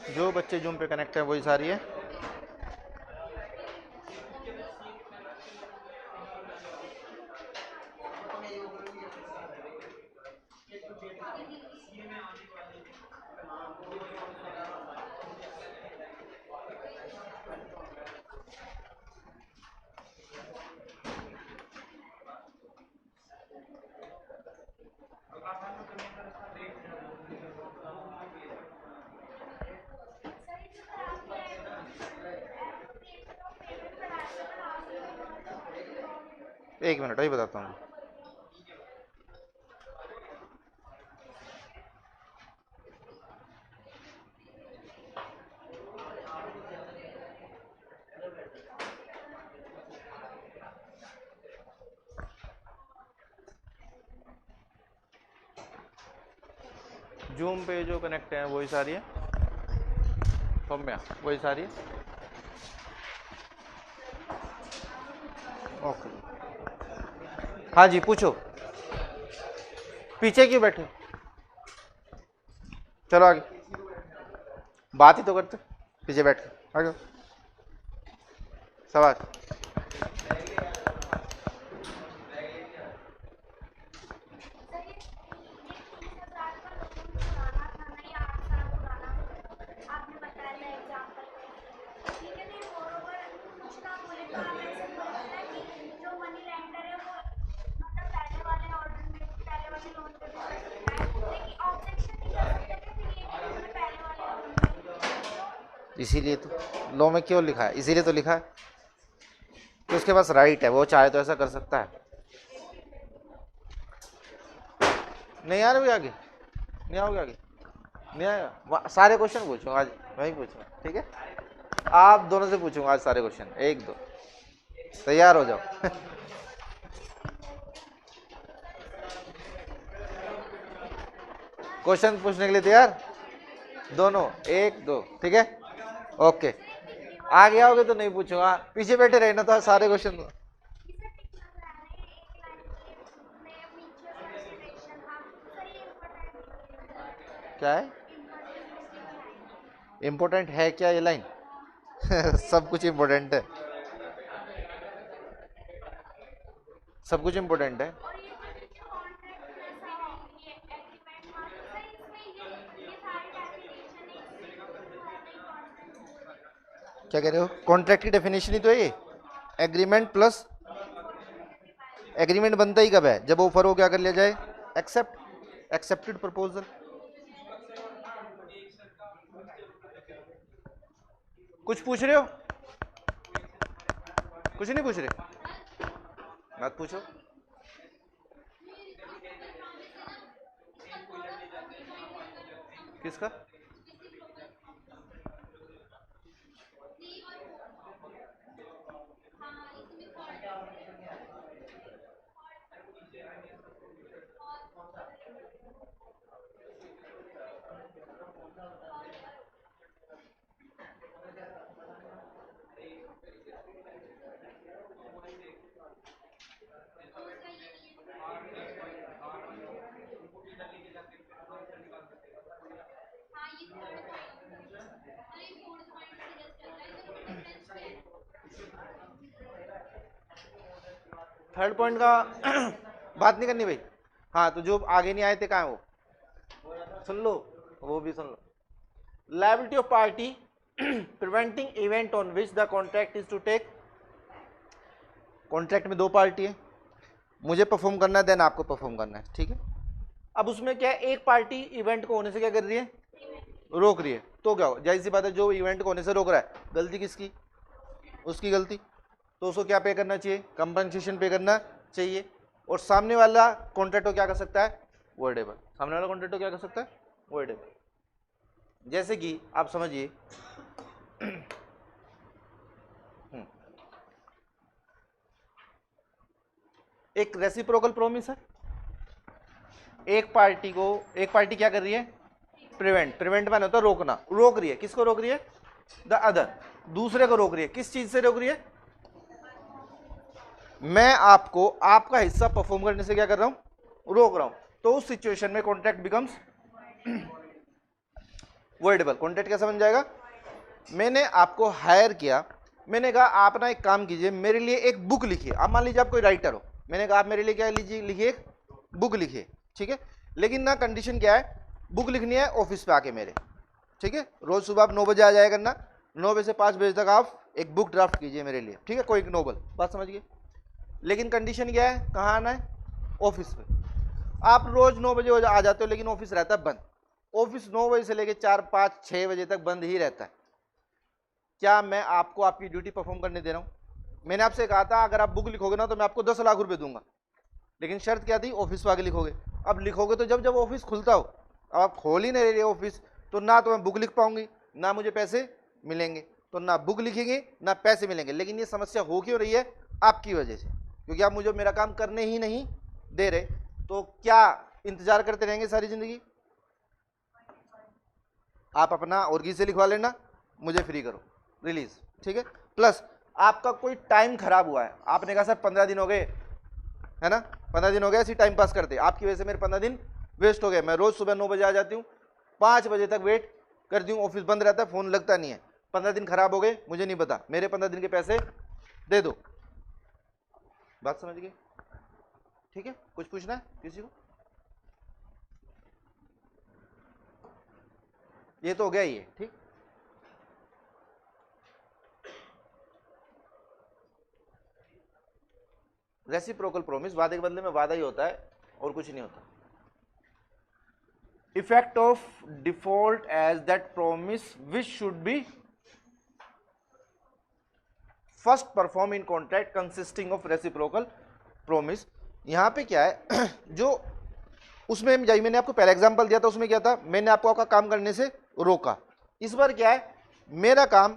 जो बच्चे जूम पे कनेक्ट है वही सारी है। एक मिनट वही बताता हूँ। जूम पे जो कनेक्ट है वही सारी है, सौम्या वही सारी है। ओके, हाँ जी पूछो। पीछे क्यों बैठे, चलो आगे, बात ही तो करते, पीछे बैठ के आगे सवाल। इसीलिए तो लॉ में क्यों लिखा है, इसीलिए तो लिखा है कि उसके पास राइट है, वो चाहे तो ऐसा कर सकता है। नहीं आ रहे आगे, नहीं आओगे आगे, नहीं आएगा। सारे क्वेश्चन पूछूंगा आज, वही पूछूंगा, ठीक है। आप दोनों से पूछूंगा आज सारे क्वेश्चन, एक दो, तैयार हो जाओ। क्वेश्चन पूछने के लिए तैयार दोनों, एक दो, ठीक है। ओके, आगे आओगे तो नहीं पूछूंगा, पीछे बैठे रहना तो सारे क्वेश्चन। क्या है इम्पोर्टेंट है क्या ये लाइन? सब कुछ इम्पोर्टेंट है, सब कुछ इम्पोर्टेंट है। क्या कह रहे हो, कॉन्ट्रैक्ट की डेफिनेशन ही तो है ये, एग्रीमेंट प्लस। एग्रीमेंट बनता ही कब है, जब ऑफर हो क्या कर लिया जाए, एक्सेप्ट, एक्सेप्टेड प्रपोजल। कुछ पूछ रहे हो, कुछ नहीं पूछ रहे, मत पूछो। किसका? थर्ड पॉइंट का बात नहीं करनी भाई। हाँ तो जो आगे नहीं आए थे कहाँ है वो, सुन लो, वो भी सुन लो। Liability of party preventing event on which the contract is to take. Contract में दो पार्टी है, मुझे परफॉर्म करना है देन आपको परफॉर्म करना है, ठीक है। अब उसमें क्या है, एक पार्टी इवेंट को होने से क्या कर रही है, रोक रही है, तो क्या हो, जाहिर सी बात है जो इवेंट को होने से रोक रहा है, गलती किसकी, उसकी गलती, तो उसको क्या पे करना चाहिए, कंपनसेशन पे करना चाहिए। और सामने वाला कॉन्ट्रैक्टर क्या कर सकता है, वर्डेबल, सामने वाला कॉन्ट्रैक्टर क्या कर सकता है, वर्डेबल। जैसे कि आप समझिए एक रेसिप्रोकल प्रोमिस है, एक पार्टी क्या कर रही है, प्रिवेंट माने होता है रोकना, रोक रही है, किसको रोक रही है, द अदर, दूसरे को रोक रही है, किस चीज से रोक रही है, मैं आपको आपका हिस्सा परफॉर्म करने से क्या कर रहा हूं, रोक रहा हूं। तो उस सिचुएशन में कॉन्ट्रैक्ट बिकम्स वर्डेबल। कॉन्ट्रैक्ट कैसा बन जाएगा? मैंने आपको हायर किया, मैंने कहा आप ना एक काम कीजिए, मेरे लिए एक बुक लिखिए। आप मान लीजिए आप कोई राइटर हो, मैंने कहा आप मेरे लिए क्या लीजिए, लिखिए एक बुक लिखिए, ठीक है। लेकिन ना कंडीशन क्या है, बुक लिखनी है ऑफिस पे आके मेरे, ठीक है। रोज सुबह आप 9 बजे आ जाया करना, 9 बजे से 5 बजे तक आप एक बुक ड्राफ्ट कीजिए मेरे लिए, ठीक है, कोई नोबल। बात समझ गए? लेकिन कंडीशन क्या है, कहाँ आना है? ऑफिस पे। आप रोज 9 बजे आ जाते हो, लेकिन ऑफिस रहता है बंद। ऑफिस 9 बजे से लेकर 4, 5, 6 बजे तक बंद ही रहता है। क्या मैं आपको आपकी ड्यूटी परफॉर्म करने दे रहा हूं? मैंने आपसे कहा था अगर आप बुक लिखोगे ना तो मैं आपको 10 लाख रुपए दूंगा, लेकिन शर्त क्या थी? ऑफिस पे आके लिखोगे। अब लिखोगे तो जब जब ऑफिस खुलता हो, अब आप खोल ही नहीं रहे ऑफिस, तो ना तो मैं बुक लिख पाऊंगी, ना मुझे पैसे मिलेंगे। तो ना बुक लिखेंगे ना पैसे मिलेंगे। लेकिन ये समस्या हो क्यों रही है? आपकी वजह से, क्योंकि आप मुझे मेरा काम करने ही नहीं दे रहे। तो क्या इंतजार करते रहेंगे सारी जिंदगी? आप अपना और किसी से लिखवा लेना, मुझे फ्री करो, रिलीज, ठीक है। प्लस आपका कोई टाइम खराब हुआ है, आपने कहा सर 15 दिन हो गए, है ना, 15 दिन हो गए ऐसी टाइम पास करते, आपकी वजह से मेरे 15 दिन वेस्ट हो गए। मैं रोज सुबह 9 बजे आ जाती हूँ, 5 बजे तक वेट करती हूँ, ऑफिस बंद रहता है, फोन लगता नहीं है। 15 दिन खराब हो गए, मुझे नहीं पता, मेरे 15 दिन के पैसे दे दो। बात समझ गए? ठीक है, कुछ पूछना है किसी को? ये तो हो गया ये, ठीक। रेसिप्रोकल प्रॉमिस, वादे के बदले में वादा ही होता है और कुछ नहीं होता। Effect of default as that promise which should be first perform in contract consisting of reciprocal promise. यहां पे क्या है जो उसमें मैंने आपको पहला एग्जांपल दिया था, उसमें क्या था, मैंने आपको आपका काम करने से रोका। इस बार क्या है, मेरा काम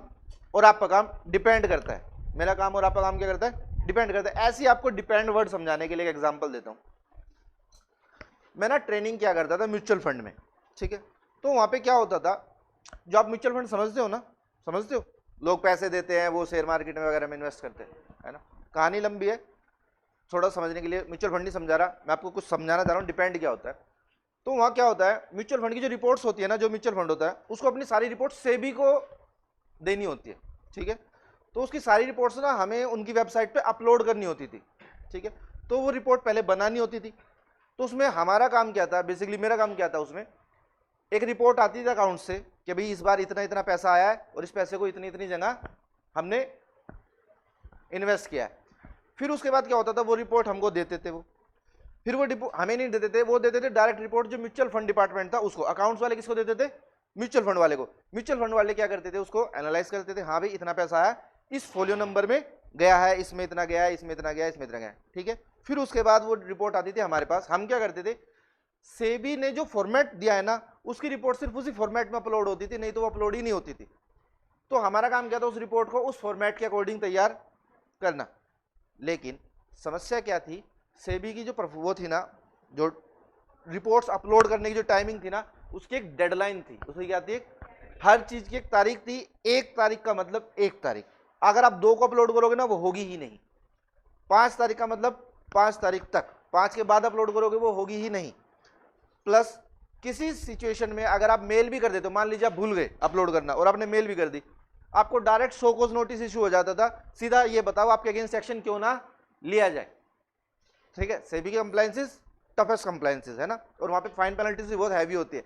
और आपका काम डिपेंड करता है, मेरा काम और आपका काम क्या करता है? डिपेंड करता है। ऐसे ही आपको डिपेंड वर्ड समझाने के लिए एक एग्जांपल देता हूं। मैं ना ट्रेनिंग क्या करता था म्यूचुअल फंड में, ठीक है। तो वहां पे क्या होता था, जो आप म्यूचुअल फंड समझते हो ना, समझते हो, लोग पैसे देते हैं, वो शेयर मार्केट में वगैरह में इन्वेस्ट करते हैं, है ना। कहानी लंबी है, थोड़ा समझने के लिए म्यूचुअल फंड नहीं समझा रहा मैं आपको, कुछ समझाना चाह रहा हूँ डिपेंड क्या होता है। तो वहाँ क्या होता है, म्यूचुअल फंड की जो रिपोर्ट्स होती है ना, जो म्यूचुअल फंड होता है उसको अपनी सारी रिपोर्ट सेबी को देनी होती है, ठीक है। तो उसकी सारी रिपोर्ट्स ना हमें उनकी वेबसाइट पे अपलोड करनी होती थी, ठीक है। तो वो रिपोर्ट पहले बनानी होती थी। तो उसमें हमारा काम क्या था, बेसिकली मेरा काम क्या था, उसमें एक रिपोर्ट आती थी अकाउंट से कि भाई इस बार इतना इतना पैसा आया है और इस पैसे को इतनी इतनी जगह हमने इन्वेस्ट किया है। फिर उसके बाद क्या होता था, वो रिपोर्ट हमको देते थे वो, फिर वो हमें नहीं देते थे, वो देते थे डायरेक्ट रिपोर्ट जो म्यूचुअल फंड डिपार्टमेंट था उसको। अकाउंट्स वाले किसको देते थे? म्यूचुअल फंड वाले को। म्यूचुअल फंड वाले क्या करते थे, उसको एनालाइज करते थे, हाँ भाई इतना पैसा आया, इस फोलियो नंबर में गया है, इसमें इतना गया है, इसमें इतना गया है, इसमें इतना गया है, ठीक है। फिर उसके बाद वो रिपोर्ट आती थी हमारे पास, हम क्या करते थे, सेबी ने जो फॉर्मेट दिया है ना उसकी रिपोर्ट सिर्फ उसी फॉर्मेट में अपलोड होती थी, नहीं तो वो अपलोड ही नहीं होती थी। तो हमारा काम क्या था, उस रिपोर्ट को उस फॉर्मेट के अकॉर्डिंग तैयार करना। लेकिन समस्या क्या थी, सेबी की जो वो थी ना, जो रिपोर्ट्स अपलोड करने की जो टाइमिंग थी ना, उसकी एक डेडलाइन थी। उसकी क्या थी, हर चीज की एक तारीख थी। 1 तारीख का मतलब 1 तारीख, अगर आप 2 को अपलोड करोगे ना वो होगी ही नहीं। 5 तारीख का मतलब 5 तारीख तक, 5 के बाद अपलोड करोगे वो होगी ही नहीं। प्लस किसी सिचुएशन में अगर आप मेल भी कर देते हो, मान लीजिए आप भूल गए अपलोड करना और आपने मेल भी कर दी, आपको direct show cause notice issue हो जाता था, सीधा ये बताओ आपके अगेंस्ट एक्शन क्यों ना लिया जाए, ठीक है। सेबी की कंप्लायंसेस टफेस्ट कंप्लायंसेस है ना, और वहां पे फाइन पेनल्टीज भी बहुत हैवी होती है।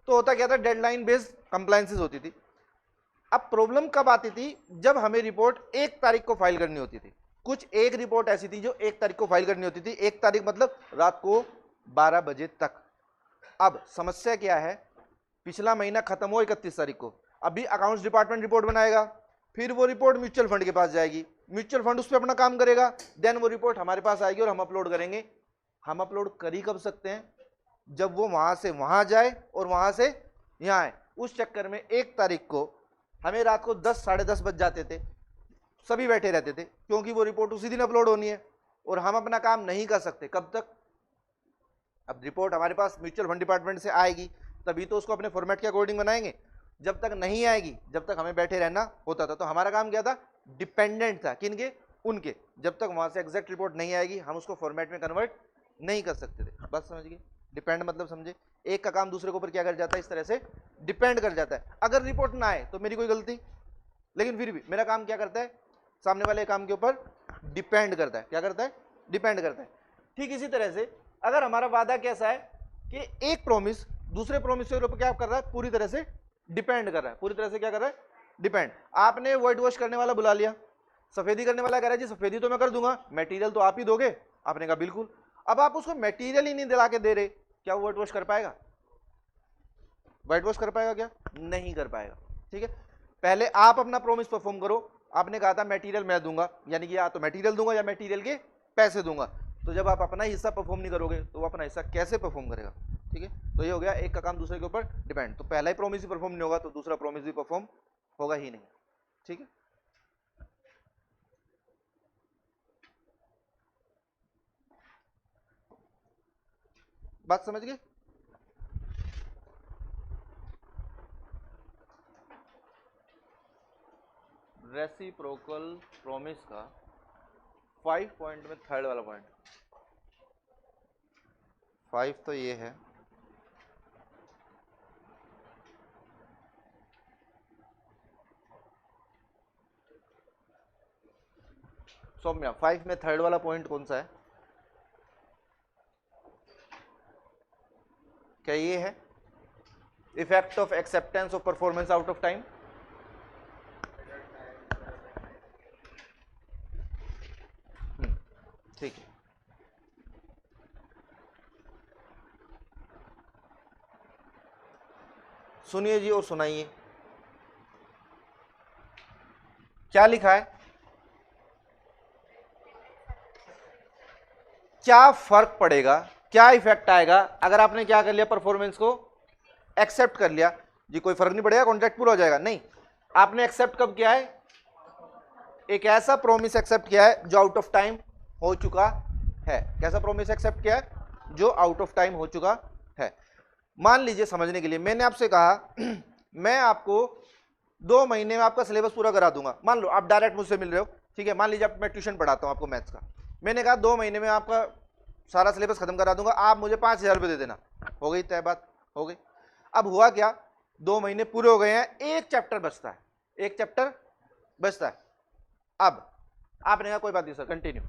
तो होता क्या था, डेडलाइन बेस्ड कंप्लायंसेस होती थी। अब प्रॉब्लम कब आती थी, जब हमें रिपोर्ट 1 तारीख को फाइल करनी होती थी। कुछ एक रिपोर्ट ऐसी थी जो 1 तारीख को फाइल करनी होती थी, 1 तारीख मतलब रात को 12 बजे तक। अब समस्या क्या है, पिछला महीना खत्म हो 31 तारीख को, अभी अकाउंट्स डिपार्टमेंट रिपोर्ट बनाएगा, फिर वो रिपोर्ट म्यूचुअल फंड के पास जाएगी, म्यूचुअल फंड उस पर अपना काम करेगा, देन वो रिपोर्ट हमारे पास आएगी और हम अपलोड करेंगे। हम अपलोड कर ही कब सकते हैं, जब वो वहां से वहां जाए और वहां से यहाँ आए। उस चक्कर में 1 तारीख को हमें रात को 10 साढ़े 10 बज जाते थे, सभी बैठे रहते थे, क्योंकि वो रिपोर्ट उसी दिन अपलोड होनी है और हम अपना काम नहीं कर सकते। कब तक, अब रिपोर्ट हमारे पास म्यूचुअल फंड डिपार्टमेंट से आएगी तभी तो उसको अपने फॉर्मेट के अकॉर्डिंग बनाएंगे, जब तक नहीं आएगी जब तक हमें बैठे रहना होता था। तो हमारा काम क्या था, डिपेंडेंट था किनके, उनके। जब तक वहां से एग्जैक्ट रिपोर्ट नहीं आएगी हम उसको फॉर्मेट में कन्वर्ट नहीं कर सकते थे। बात समझ गए, डिपेंड मतलब समझे, एक का काम दूसरे के ऊपर क्या कर जाता है, इस तरह से डिपेंड कर जाता है। अगर रिपोर्ट ना आए तो मेरी कोई गलती, लेकिन फिर भी मेरा काम क्या करता है, सामने वाले काम के ऊपर डिपेंड करता है। क्या करता है, डिपेंड करता है। ठीक इसी तरह से अगर हमारा वादा कैसा है कि एक प्रॉमिस दूसरे प्रॉमिस के ऊपर क्या कर रहा है, पूरी तरह से डिपेंड कर रहा है, पूरी तरह से क्या कर रहा है, डिपेंड। आपने व्हाइट वॉश करने वाला बुला लिया, सफेदी करने वाला कह रहा है जी सफेदी तो मैं कर दूंगा, मटेरियल तो आप ही दोगे। आपने कहा बिल्कुल। अब आप उसको मटेरियल ही नहीं दिला के दे रहे, क्या वो व्हाइट वॉश कर पाएगा, व्हाइट वॉश कर पाएगा, क्या नहीं कर पाएगा। ठीक है, पहले आप अपना प्रॉमिस परफॉर्म करो। आपने कहा था मटेरियल मैं दूंगा, यानी कि या तो मटेरियल दूंगा या मटेरियल के पैसे दूंगा। तो जब आप अपना हिस्सा परफॉर्म नहीं करोगे तो वो अपना हिस्सा कैसे परफॉर्म करेगा। ठीक है, तो ये हो गया एक का काम दूसरे के ऊपर डिपेंड। तो पहला ही प्रॉमिस ही परफॉर्म नहीं होगा तो दूसरा प्रॉमिस भी परफॉर्म होगा ही नहीं। ठीक है, बात समझ गए। रेसिप्रोकल प्रॉमिस का 5 पॉइंट में थर्ड वाला पॉइंट 5 तो ये है, सौम्या 5 में थर्ड वाला पॉइंट कौन सा है, क्या ये है, effect of acceptance of performance out of time. ठीक है, सुनिए जी और सुनाइए क्या लिखा है, क्या फर्क पड़ेगा, क्या इफेक्ट आएगा अगर आपने क्या कर लिया, परफॉर्मेंस को एक्सेप्ट कर लिया। जी कोई फर्क नहीं पड़ेगा, कॉन्ट्रैक्ट पूरा हो जाएगा, नहीं। आपने एक्सेप्ट कब किया है, एक ऐसा प्रॉमिस एक्सेप्ट किया है जो आउट ऑफ टाइम हो चुका है। कैसा प्रॉमिस एक्सेप्ट किया है, जो आउट ऑफ टाइम हो चुका है। मान लीजिए समझने के लिए मैंने आपसे कहा मैं आपको 2 महीने में आपका सिलेबस पूरा करा दूंगा। मान लो आप डायरेक्ट मुझसे मिल रहे हो, ठीक है, मान लीजिए मैं ट्यूशन पढ़ाता हूं आपको मैथ्स का, मैंने कहा 2 महीने में आपका सारा सिलेबस खत्म करा दूंगा, आप मुझे 5,000 रुपये दे देना। हो गई तय बात, हो गई। अब हुआ क्या, 2 महीने पूरे हो गए हैं, एक चैप्टर बचता है, एक चैप्टर बचता है। अब आपने कहा कोई बात नहीं सर, कंटिन्यू।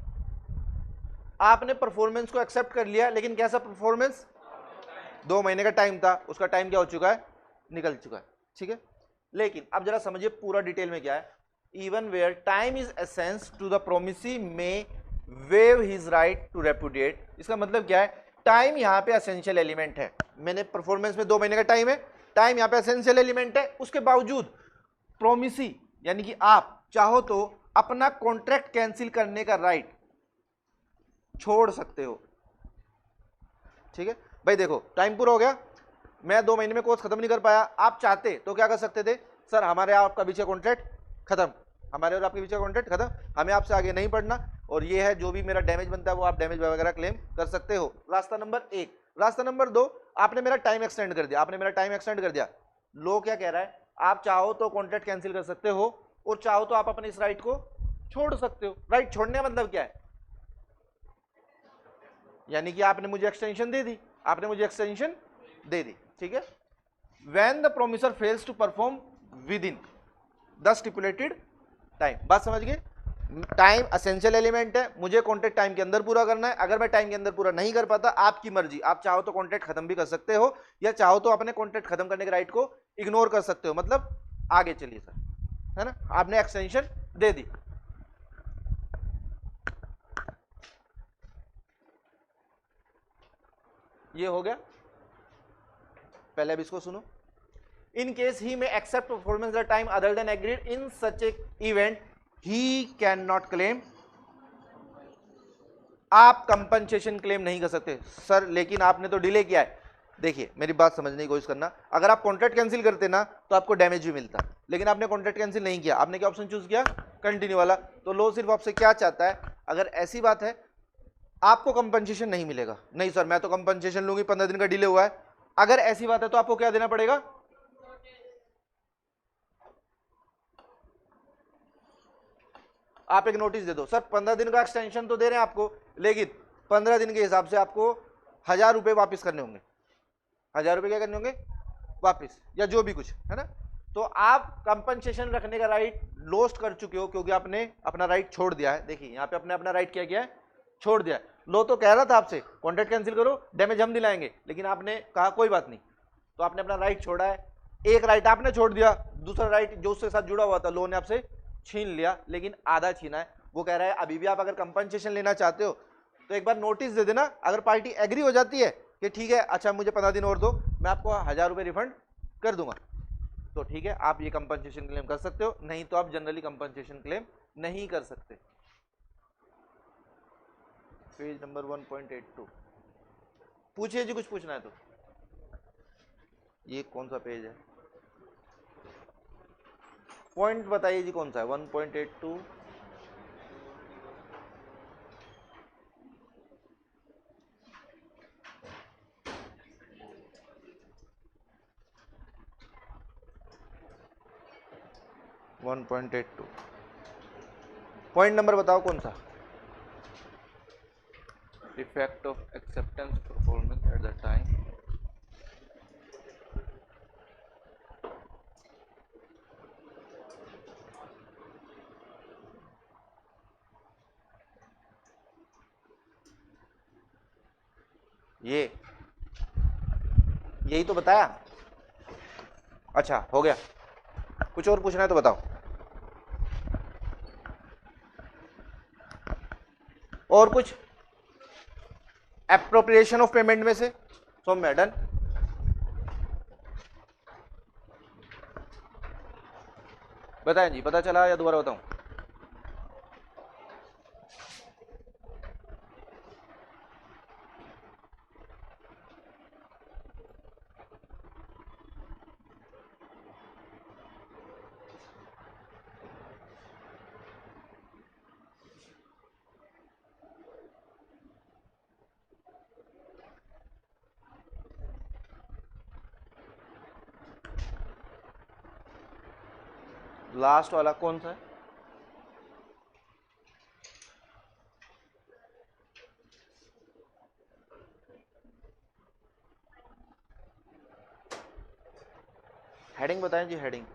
आपने परफॉर्मेंस को एक्सेप्ट कर लिया, लेकिन कैसा परफॉर्मेंस, 2 महीने का टाइम था, उसका टाइम क्या हो चुका है, निकल चुका है। ठीक है, लेकिन अब जरा समझिए पूरा डिटेल में क्या है। Even where time is essence to the promisee may waive his right to repudiate. इसका मतलब क्या है, टाइम यहां पे एसेंशियल एलिमेंट है। मैंने परफॉर्मेंस में 2 महीने का टाइम है, टाइम यहां पे एसेंशियल एलिमेंट है, उसके बावजूद प्रोमिसी यानी कि आप चाहो तो अपना कॉन्ट्रैक्ट कैंसिल करने का राइट छोड़ सकते हो। ठीक है भाई, देखो टाइम पूरा हो गया, मैं 2 महीने में कोर्स खत्म नहीं कर पाया, आप चाहते तो क्या कर सकते थे, सर हमारे आपका बीच का कॉन्ट्रैक्ट खत्म, हमारे और आपके बीच का कॉन्ट्रैक्ट खत्म, हमें आपसे आगे नहीं पढ़ना, और ये है जो भी मेरा डैमेज बनता है वो आप डैमेज वगैरह क्लेम कर सकते हो। रास्ता नंबर 1। रास्ता नंबर 2, आपने मेरा टाइम एक्सटेंड कर दिया, आपने मेरा टाइम एक्सटेंड कर दिया। लो क्या कह रहा है, आप चाहो तो कॉन्ट्रैक्ट कैंसिल कर सकते हो और चाहो तो आप अपने इस राइट को छोड़ सकते हो। राइट छोड़ने का मतलब क्या है, यानी कि आपने मुझे एक्सटेंशन दे दी, आपने मुझे एक्सटेंशन दे दी। ठीक है, when the promisor fails to perform within the stipulated time. बात समझ गए, टाइम एसेंशियल एलिमेंट है, मुझे कॉन्ट्रैक्ट टाइम के अंदर पूरा करना है। अगर मैं टाइम के अंदर पूरा नहीं कर पाता, आपकी मर्जी, आप चाहो तो कॉन्ट्रैक्ट खत्म भी कर सकते हो, या चाहो तो अपने कॉन्ट्रैक्ट खत्म करने के राइट को इग्नोर कर सकते हो, मतलब आगे चलिए सर, है ना, आपने एक्सटेंशन दे दी। ये हो गया, पहले अब इसको सुनो। इन केस ही में accept performance the time other than agreed in such a event he can not claim. आप कंपनसेशन क्लेम नहीं कर सकते सर, लेकिन आपने तो डिले किया है। देखिए मेरी बात समझने की कोशिश करना, अगर आप कॉन्ट्रैक्ट कैंसिल करते ना तो आपको डैमेज भी मिलता, लेकिन आपने कॉन्ट्रैक्ट कैंसिल नहीं किया, आपने क्या ऑप्शन चूज किया, कंटिन्यू वाला। तो लो सिर्फ आपसे क्या चाहता है, अगर ऐसी बात है आपको कंपनसेशन नहीं मिलेगा, नहीं सर मैं तो कंपनसेशन लूंगी, 15 दिन का डिले हुआ है, अगर ऐसी बात है तो आपको क्या देना पड़ेगा, आप एक नोटिस दे दो, सर 15 दिन का एक्सटेंशन तो दे रहे हैं आपको, लेकिन 15 दिन के हिसाब से आपको 1,000 रुपए वापस करने होंगे। 1000 रुपये क्या करने होंगे वापस, या जो भी कुछ है ना। तो आप कंपनसेशन रखने का राइट लॉस्ट कर चुके हो, क्योंकि आपने अपना राइट छोड़ दिया है। देखिए यहाँ पे आपने अपना राइट क्या किया है, छोड़ दिया है। लो तो कह रहा था आपसे कॉन्ट्रैक्ट कैंसिल करो, डैमेज हम दिलाएंगे, लेकिन आपने कहा कोई बात नहीं, तो आपने अपना राइट छोड़ा है। एक राइट आपने छोड़ दिया, दूसरा राइट जो उसके साथ जुड़ा हुआ था लो ने आपसे छीन लिया, लेकिन आधा छीना है। वो कह रहा है अभी भी आप अगर कंपनसेशन लेना चाहते हो तो एक बार नोटिस दे देना, अगर पार्टी एग्री हो जाती है कि ठीक है अच्छा मुझे 15 दिन और दो, मैं आपको 1000 रुपये रिफंड कर दूंगा, तो ठीक है आप ये कंपनसेशन क्लेम कर सकते हो, नहीं तो आप जनरली कंपनसेशन क्लेम नहीं कर सकते। पेज नंबर 1.82 पूछिए जी, कुछ पूछना है तो। ये कौन सा पेज है, पॉइंट बताइए जी कौन सा है 1.82। 1.82 पॉइंट नंबर बताओ कौन सा। Effect of acceptance performance at the time. ये यही तो बताया। अच्छा हो गया, कुछ और पूछना है तो बताओ। और कुछ एप्रोप्रिएशन ऑफ पेमेंट में से सौम्य डन। बताएं जी, पता चला या दोबारा बताऊं। लास्ट वाला कौन सा है। हेडिंग बताएं जी, हेडिंग।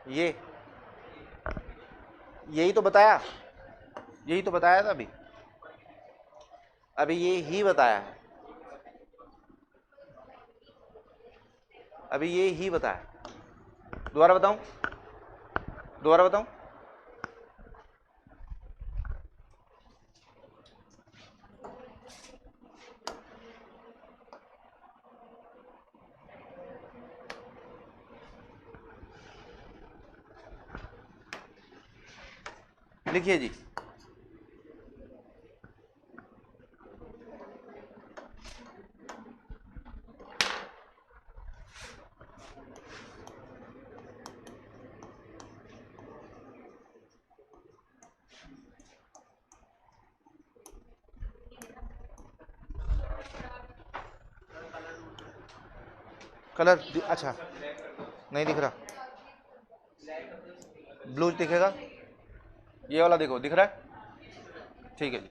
ये यही तो बताया, यही तो बताया था अभी, अभी ये ही बताया है, अभी ये ही बताया। दोबारा बताऊं, दोबारा बताऊं। लिखिए जी। कलर अच्छा नहीं दिख रहा, ब्लू दिखेगा, ये वाला देखो दिख रहा है, ठीक है जी।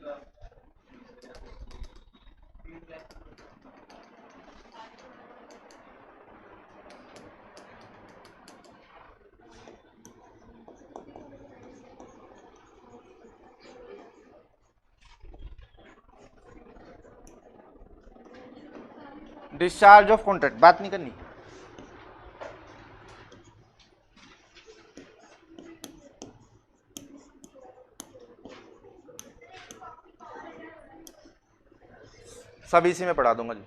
डिस्चार्ज ऑफ कॉन्ट्रैक्ट बात नहीं करनी। सब इसी में पढ़ा दूंगा जी।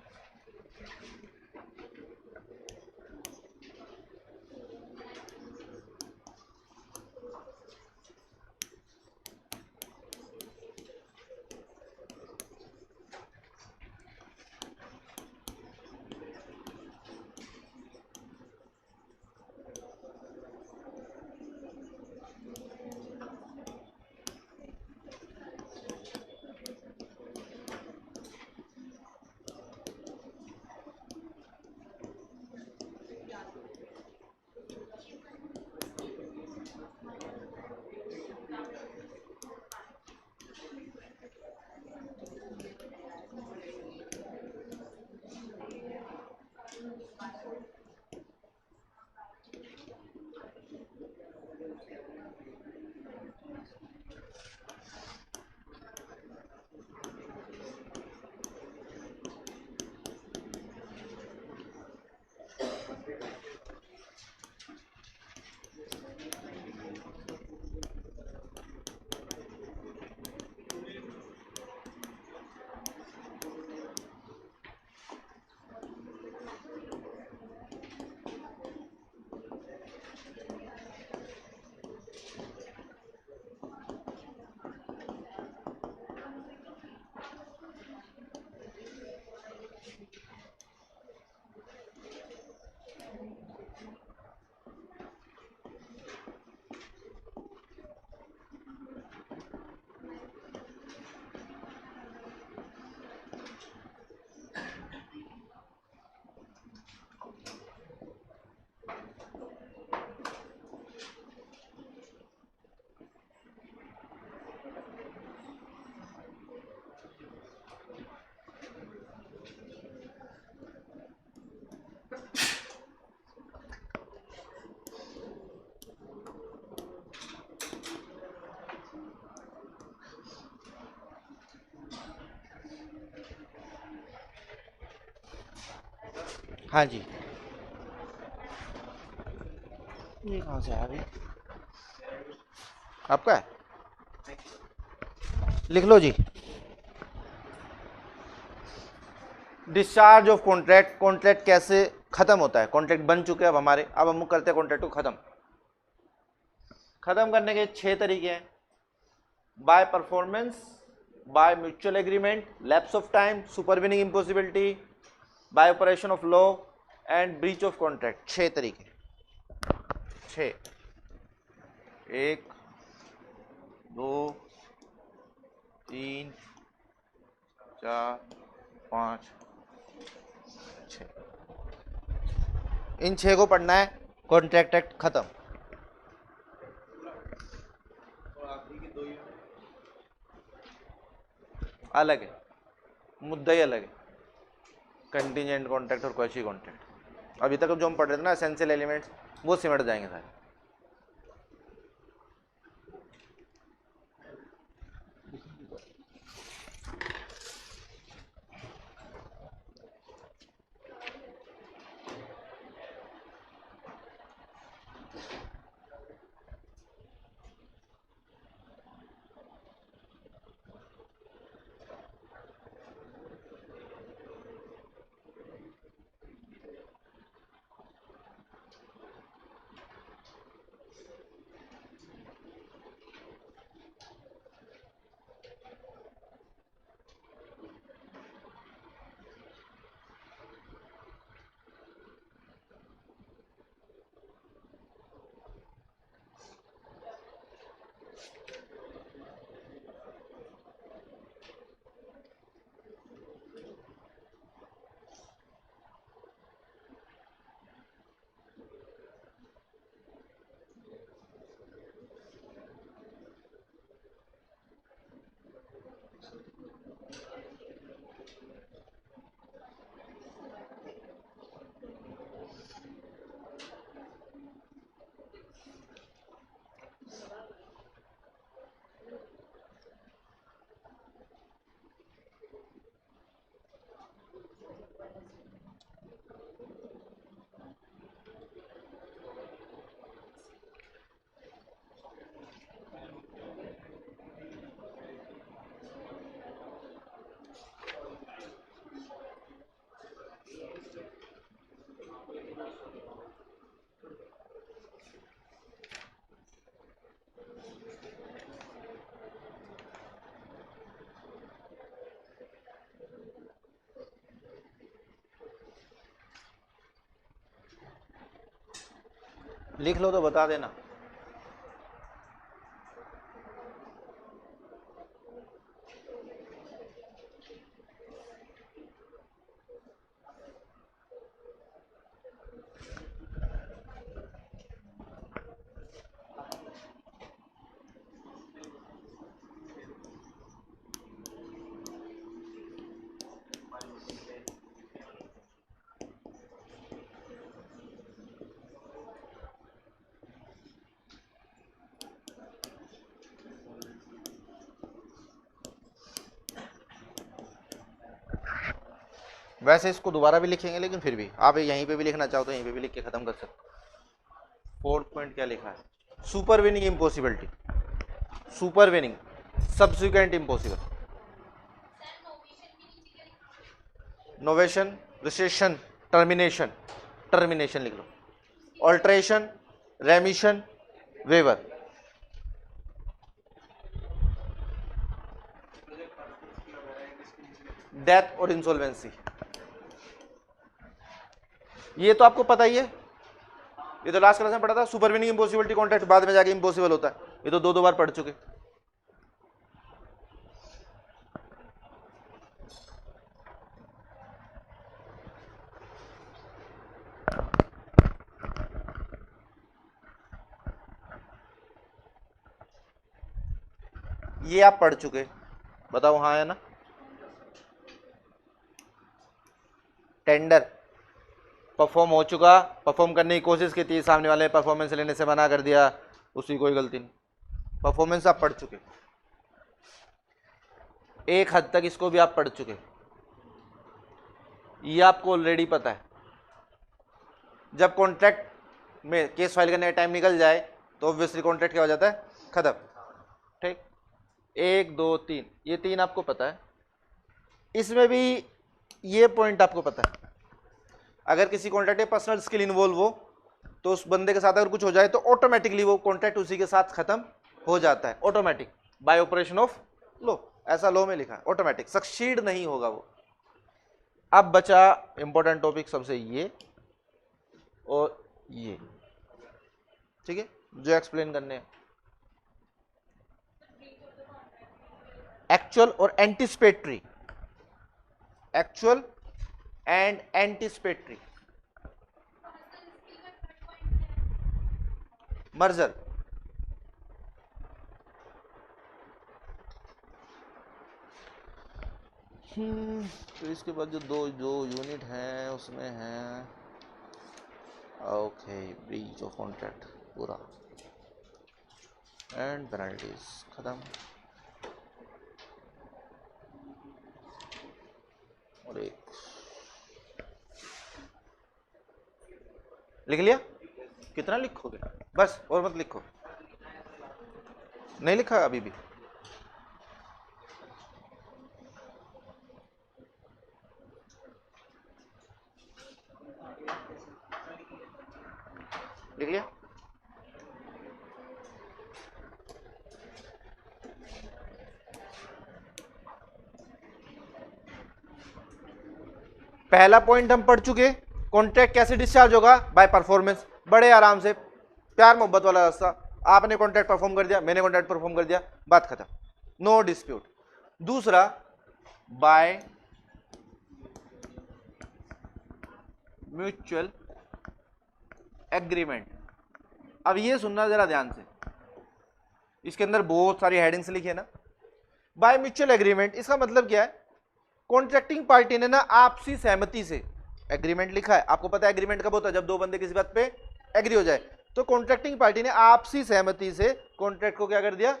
हाँ जी, ये कहाँ से आया भाई? आपका है, लिख लो जी। डिस्चार्ज ऑफ कॉन्ट्रैक्ट, कॉन्ट्रैक्ट कैसे खत्म होता है? कॉन्ट्रैक्ट बन चुके हैं अब हमारे, अब हम करते हैं कॉन्ट्रैक्ट को खत्म। खत्म करने के 6 तरीके हैं: by performance, by mutual agreement, lapse of time, supervening impossibility, by operation of law and breach of contract. 6 तरीके, 6, 1 2 3 4 5 6, इन 6 को पढ़ना है, कॉन्ट्रैक्ट एक्ट खत्म। अलग है, मुद्दा ही अलग है, कंटीजेंट कॉन्ट्रैक्ट और क्वैसी कॉन्ट्रैक्ट। अभी तक जो हम पढ़ रहे थे ना एसेंशियल एलिमेंट्स, वो सिमट जाएंगे सारे। लिख लो तो बता देना। वैसे इसको दोबारा भी लिखेंगे, लेकिन फिर भी आप यहीं पे भी लिखना चाहो तो यहीं पे भी लिख के खत्म कर सकते हो। 4th पॉइंट क्या लिखा है? Super winning impossibility, super winning, subsequent impossible, novation, recession, termination, termination लिख लो, ऑल्ट्रेशन, रेमिशन, वेवर, डेथ और इंसॉल्वेंसी। ये तो आपको पता ही है, ये तो लास्ट क्लास में पढ़ा था। सुपर विनिंग इम्पॉसिबिलिटी कॉन्ट्रैक्ट बाद में जाके इम्पॉसिबल होता है, ये तो 2 बार पढ़ चुके। ये आप पढ़ चुके, बताओ हाँ है ना? टेंडर परफॉर्म हो चुका, परफॉर्म करने की कोशिश की थी, सामने वाले ने परफॉर्मेंस लेने से मना कर दिया, उसकी कोई गलती नहीं। परफॉर्मेंस आप पढ़ चुके, एक हद तक इसको भी आप पढ़ चुके, ये आपको ऑलरेडी पता है। जब कॉन्ट्रैक्ट में केस फाइल करने का टाइम निकल जाए तो ऑब्वियसली कॉन्ट्रैक्ट क्या हो जाता है, खत्म। ठीक, 1 2 3, ये 3 आपको पता है। इसमें भी ये पॉइंट आपको पता है, अगर किसी कॉन्ट्रैक्ट में पर्सनल स्किल इन्वॉल्व हो तो उस बंदे के साथ अगर कुछ हो जाए तो ऑटोमेटिकली वो कॉन्ट्रैक्ट उसी के साथ खत्म हो जाता है, automatic bye operation of law, ऐसा लॉ में लिखा है, ऑटोमेटिक, सक्सीड नहीं होगा वो। अब बचा इंपॉर्टेंट टॉपिक सबसे ये और ये, ठीक है, जो एक्सप्लेन करने हैं, एक्चुअल और anticipatory, actual and anticipatory merger. तो इसके बाद जो यूनिट हैं उसमें हैं ओके, ब्रीच ऑफ कॉन्ट्रैक्ट पूरा एंड पेनल्टीज खत्म। और एक लिख लिया, कितना लिखोगे बस, और मत लिखो, नहीं लिखा अभी भी। लिख लिया, पहला पॉइंट हम पढ़ चुके, कॉन्ट्रैक्ट कैसे डिस्चार्ज होगा, बाय परफॉर्मेंस, बड़े आराम से, प्यार मोहब्बत वाला रास्ता, आपने कॉन्ट्रैक्ट परफॉर्म कर दिया, मैंने कॉन्ट्रैक्ट परफॉर्म कर दिया, बात खत्म, नो डिस्प्यूट। दूसरा बाय म्यूचुअल एग्रीमेंट। अब ये सुनना जरा ध्यान से, इसके अंदर बहुत सारी हेडिंग्स लिखी है ना। बाय म्यूचुअल एग्रीमेंट इसका मतलब क्या है, कॉन्ट्रैक्टिंग पार्टी ने ना आपसी सहमति से एग्रीमेंट लिखा है, आपको पता है एग्रीमेंट कब होता है, जब दो बंदे किसी बात पे एग्री हो जाए, तो कॉन्ट्रैक्टिंग पार्टी ने आपसी सहमति से कॉन्ट्रैक्ट को क्या कर दिया,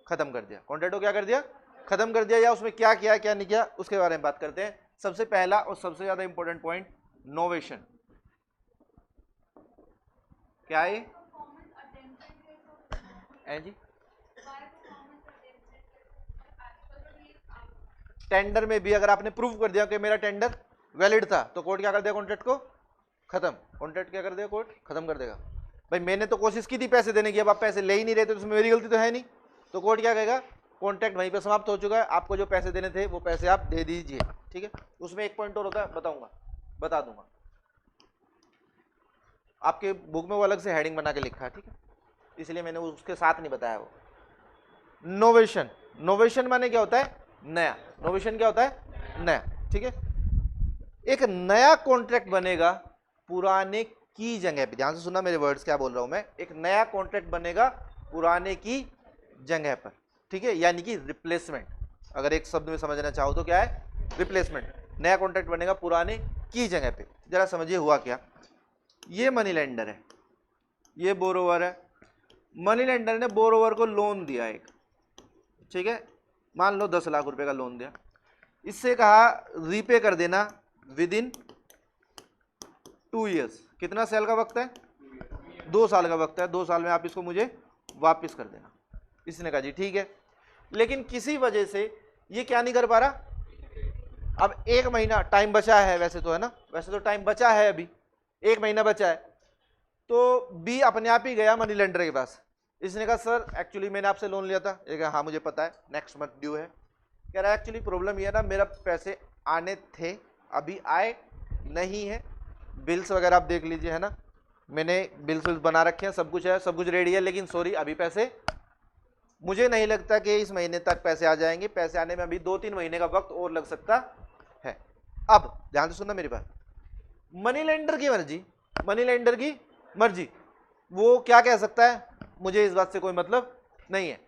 खत्म कर दिया, कॉन्ट्रैक्ट को क्या कर दिया, खत्म कर दिया, या उसमें क्या किया क्या नहीं किया उसके बारे में बात करते हैं। सबसे पहला और सबसे ज्यादा इंपॉर्टेंट पॉइंट, नोवेशन। क्या है जी, टेंडर में भी अगर आपने प्रूव कर दिया कि मेरा टेंडर वैलिड था तो कोर्ट क्या कर देगा, कॉन्ट्रैक्ट को खत्म, कॉन्ट्रैक्ट क्या कर देगा, कोर्ट खत्म कर देगा। भाई मैंने तो कोशिश की थी पैसे देने की, अब आप पैसे ले ही नहीं रहे थे, तो उसमें मेरी गलती तो है नहीं, तो कोर्ट क्या कहेगा, कॉन्ट्रैक्ट वहीं पे समाप्त हो चुका है, आपको जो पैसे देने थे वो पैसे आप दे दीजिए। ठीक है, उसमें एक पॉइंट और होता है, बताऊंगा, बता दूंगा, आपके बुक में वो अलग से हेडिंग बना के लिखा है, ठीक है, इसलिए मैंने उसके साथ नहीं बताया वो। नोवेशन, नोवेशन माने क्या होता है, नया, नोवेशन क्या होता है, नया, ठीक है, एक नया कॉन्ट्रैक्ट बनेगा पुराने की जगह पे, ध्यान से सुनना मेरे वर्ड्स क्या बोल रहा हूं मैं, एक नया कॉन्ट्रैक्ट बनेगा पुराने की जगह पर, ठीक है, यानी कि रिप्लेसमेंट, अगर एक शब्द में समझना चाहो तो क्या है, रिप्लेसमेंट, नया कॉन्ट्रैक्ट बनेगा पुराने की जगह पे। जरा समझिए हुआ क्या, ये मनी लेंडर है, ये बोरोवर है, मनी लेंडर ने बोरोवर को लोन दिया एक, ठीक है, मान लो 10 लाख रुपए का लोन दिया, इससे कहा रीपे कर देना विद इन 2 ईयर्स, कितना साल का वक्त है, 2 साल का वक्त है, 2 साल में आप इसको मुझे वापस कर देना। इसने कहा जी ठीक है, लेकिन किसी वजह से ये क्या नहीं कर पा रहा, अब 1 महीना टाइम बचा है, वैसे तो है ना, वैसे तो टाइम बचा है, अभी 1 महीना बचा है, तो बी अपने आप ही गया मनी लेंडर के पास, इसने कहा सर एक्चुअली मैंने आपसे लोन लिया था, ये कहा हाँ मुझे पता है, नेक्स्ट मंथ ड्यू है, कह रहा है एक्चुअली प्रॉब्लम ये है ना, मेरा पैसे आने थे अभी आए नहीं है, बिल्स वगैरह आप देख लीजिए, है ना, मैंने बिल्स बना रखे हैं, सब कुछ है, सब कुछ रेडी है, लेकिन सॉरी अभी पैसे मुझे नहीं लगता कि इस महीने तक पैसे आ जाएंगे, पैसे आने में अभी 2-3 महीने का वक्त और लग सकता है। अब ध्यान से सुनना मेरी बात, मनी लेंडर की मर्जी, मनी लेंडर की मर्जी, वो क्या कह सकता है, मुझे इस बात से कोई मतलब नहीं है,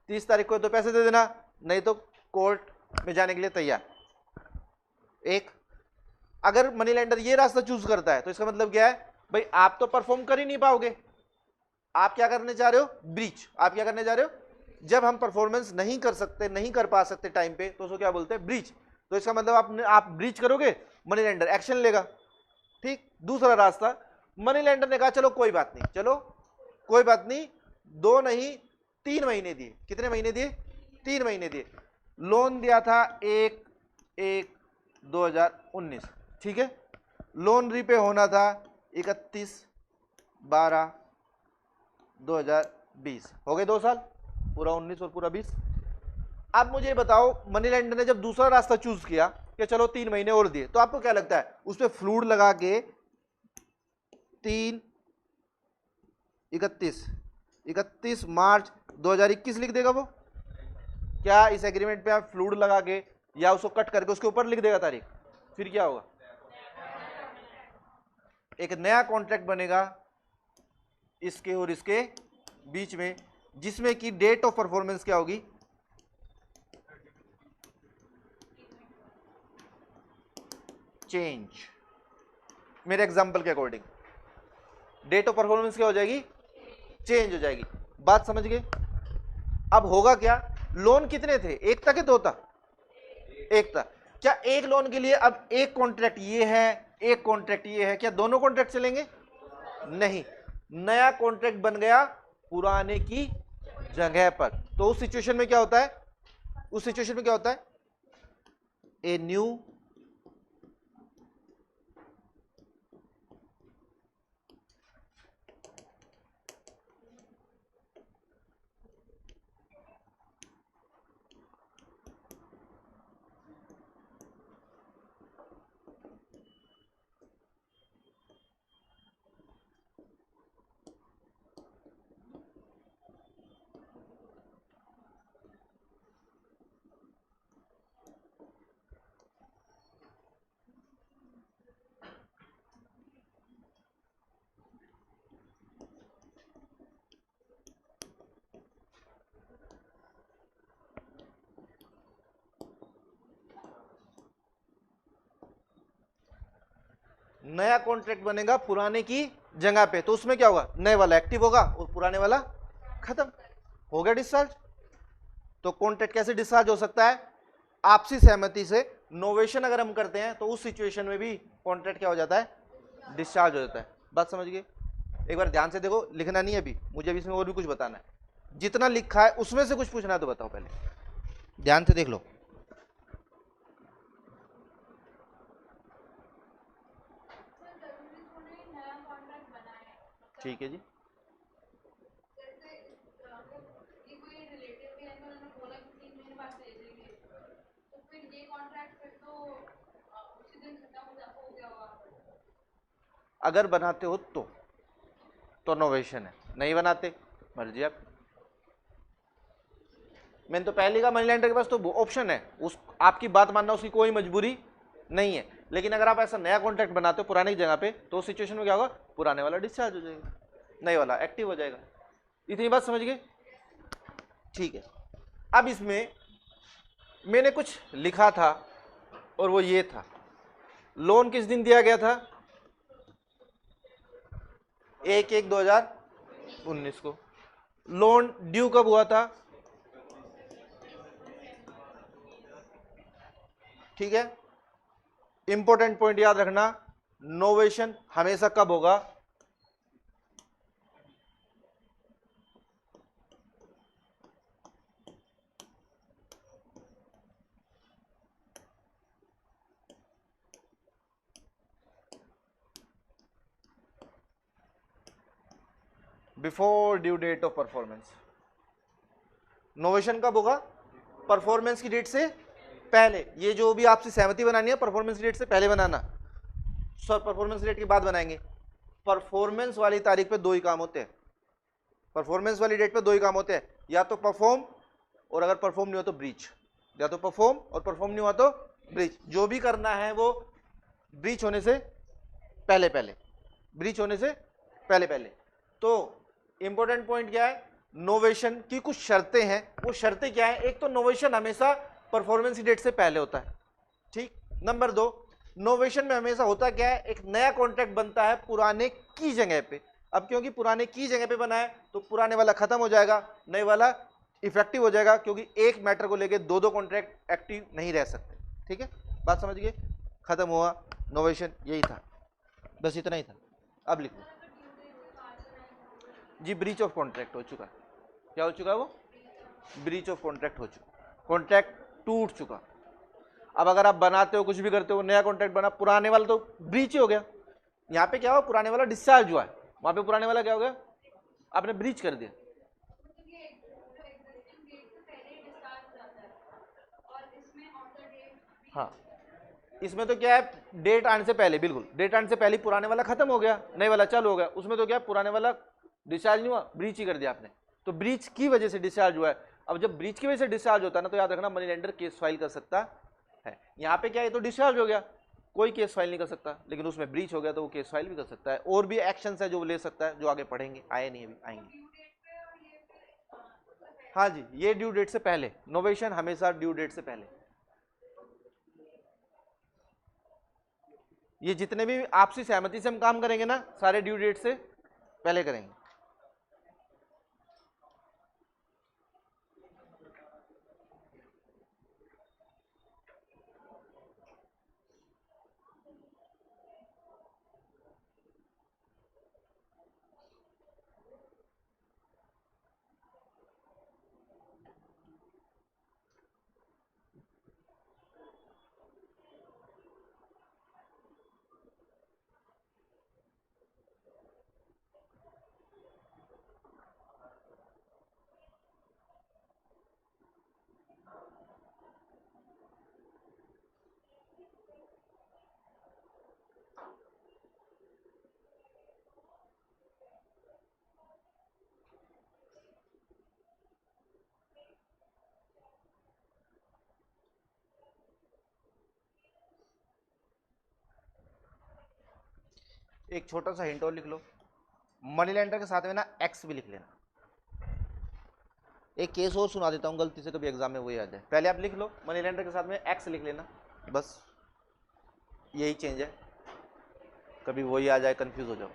30 तारीख को तो पैसे दे देना, नहीं तो कोर्ट में जाने के लिए तैयार। एक, अगर मनी लेंडर ये रास्ता चूज करता है तो इसका मतलब क्या है, भाई आप तो परफॉर्म कर ही नहीं पाओगे, आप क्या करने जा रहे हो, ब्रीच, आप क्या करने जा रहे हो, जब हम परफॉर्मेंस नहीं कर सकते, नहीं कर पा सकते टाइम पे, तो उसको क्या बोलते हैं, ब्रीच, तो इसका मतलब आप ब्रीच करोगे, मनी लेंडर एक्शन लेगा। ठीक, दूसरा रास्ता, मनी लेंडर ने कहा चलो कोई बात नहीं, चलो कोई बात नहीं, 2 नहीं 3 महीने दिए। कितने महीने दिए? 3 महीने दिए। लोन दिया था 1/1/2019, ठीक है। लोन रीपे होना था 31/12/2020। हो गए 2 साल, पूरा 19 और पूरा 20। अब मुझे बताओ, मनी लेंडर ने जब दूसरा रास्ता चूज किया कि चलो 3 महीने और दिए, तो आपको क्या लगता है उस पर फ्लूड लगा के 31 मार्च 2021 लिख देगा वो? क्या इस एग्रीमेंट पे आप फ्लूड लगा के या उसको कट करके उसके ऊपर लिख देगा तारीख? फिर क्या होगा? एक नया कॉन्ट्रैक्ट बनेगा इसके और इसके बीच में, जिसमें कि डेट ऑफ परफॉर्मेंस क्या होगी? चेंज। मेरे एग्जांपल के अकॉर्डिंग डेट ऑफ परफॉर्मेंस क्या हो जाएगी? चेंज हो जाएगी। बात समझ गए? अब होगा क्या, लोन कितने थे, एक था कि 2 था? एक था। क्या एक लोन के लिए अब एक कॉन्ट्रैक्ट ये है, एक कॉन्ट्रैक्ट ये है, क्या दोनों कॉन्ट्रैक्ट चलेंगे? नहीं, नया कॉन्ट्रैक्ट बन गया पुराने की जगह पर। तो उस सिचुएशन में क्या होता है? उस सिचुएशन में क्या होता है? ए न्यू नया कॉन्ट्रैक्ट बनेगा पुराने की जगह पे। तो उसमें क्या होगा? नए वाला एक्टिव होगा और पुराने वाला खत्म हो गया, डिस्चार्ज। तो कॉन्ट्रैक्ट कैसे डिस्चार्ज हो सकता है? आपसी सहमति से। नोवेशन अगर हम करते हैं तो उस सिचुएशन में भी कॉन्ट्रैक्ट क्या हो जाता है? डिस्चार्ज हो जाता है। बात समझ गए? एक बार ध्यान से देखो, लिखना नहीं है अभी, मुझे अभी इसमें और भी कुछ बताना है। जितना लिखा है उसमें से कुछ पूछना है तो बताओ, पहले ध्यान से देख लो। ठीक है जी। अगर बनाते हो तो नोवेशन है, नहीं बनाते मर्जी आप। मैंने तो पहले कहा मनी लेंडर के पास तो ऑप्शन है, उस आपकी बात मानना उसकी कोई मजबूरी नहीं है। लेकिन अगर आप ऐसा नया कॉन्ट्रैक्ट बनाते हो पुरानी जगह पे, तो उस सिचुएशन में क्या होगा? पुराने वाला डिस्चार्ज हो जाएगा, नए वाला एक्टिव हो जाएगा। इतनी बात समझ गए? ठीक है। अब इसमें मैंने कुछ लिखा था और वो ये था, लोन किस दिन दिया गया था? 1/1/2019 को। लोन ड्यू कब हुआ था? ठीक है, इंपॉर्टेंट पॉइंट याद रखना, नोवेशन हमेशा कब होगा? Before due date of performance. Novation कब होगा? परफॉर्मेंस की डेट से पहले। ये जो भी आपसे सहमति बनानी है परफॉर्मेंस डेट से पहले बनाना, सर परफॉर्मेंस डेट के बाद बनाएंगे। परफॉर्मेंस वाली तारीख पे 2 ही काम होते हैं, परफॉर्मेंस वाली डेट पे 2 ही काम होते हैं, या तो परफॉर्म और अगर परफॉर्म नहीं हो तो ब्रीच। या तो परफॉर्म और परफॉर्म नहीं हुआ तो ब्रीच। जो भी करना है वो ब्रीच होने से पहले पहले, ब्रीच होने से पहले पहले। तो इंपॉर्टेंट पॉइंट क्या है? नोवेशन की कुछ शर्तें हैं। वो शर्तें क्या है? एक तो नोवेशन हमेशा परफॉर्मेंस डेट से पहले होता है, ठीक। नंबर 2, नोवेशन में हमेशा होता क्या है? एक नया कॉन्ट्रैक्ट बनता है पुराने की जगह पे। अब क्योंकि पुराने की जगह पे बना है तो पुराने वाला खत्म हो जाएगा, नए वाला इफेक्टिव हो जाएगा, क्योंकि एक मैटर को लेके 2 कॉन्ट्रैक्ट एक्टिव नहीं रह सकते। ठीक है, बात समझ गए? खत्म हुआ नोवेशन, यही था, बस इतना ही था। अब लिखो जी, ब्रीच ऑफ कॉन्ट्रैक्ट हो चुका है। क्या हो चुका है वो? ब्रीच ऑफ कॉन्ट्रैक्ट हो चुका, कॉन्ट्रैक्ट टूट चुका। अब अगर आप बनाते हो, कुछ भी करते हो, नया कॉन्ट्रैक्ट बना, पुराने वाला तो ब्रीच ही हो गया। यहाँ पे क्या हुआ, पुराने वाला डिस्चार्ज हुआ है, वहां पे पुराने वाला क्या हो गया, आपने ब्रीच कर दिया। हाँ, इसमें तो क्या है, डेट आने से पहले, बिल्कुल डेट आने से पहले पुराने वाला खत्म हो गया, नए वाला चालू हो गया। उसमें तो क्या, पुराने वाला डिस्चार्ज नहीं हुआ, ब्रीच ही कर दिया आपने, तो ब्रीच की वजह से डिस्चार्ज हुआ है। अब जब ब्रीच की वजह से डिस्चार्ज होता है ना, तो याद रखना मनी लेंडर केस फाइल कर सकता है। यहाँ पे क्या है, तो डिस्चार्ज हो गया, कोई केस फाइल नहीं कर सकता, लेकिन उसमें ब्रीच हो गया तो वो केस फाइल भी कर सकता है। और भी एक्शन है जो ले सकता है, जो आगे पढ़ेंगे, आए नहीं अभी आएंगे। हाँ जी, ये ड्यू डेट से पहले, नोवेशन हमेशा ड्यू डेट से पहले। ये जितने भी आपसी सहमति से हम काम करेंगे ना, सारे ड्यू डेट से पहले करेंगे। एक छोटा सा हिंट और लिख लो, मनी लेंडर के साथ में ना एक्स भी लिख लेना। एक केस और सुना देता हूँ, गलती से कभी एग्जाम में वही आ जाए। पहले आप लिख लो, मनी लेंडर के साथ में एक्स लिख लेना, बस यही चेंज है, कभी वही आ जाए कंफ्यूज हो जाओ।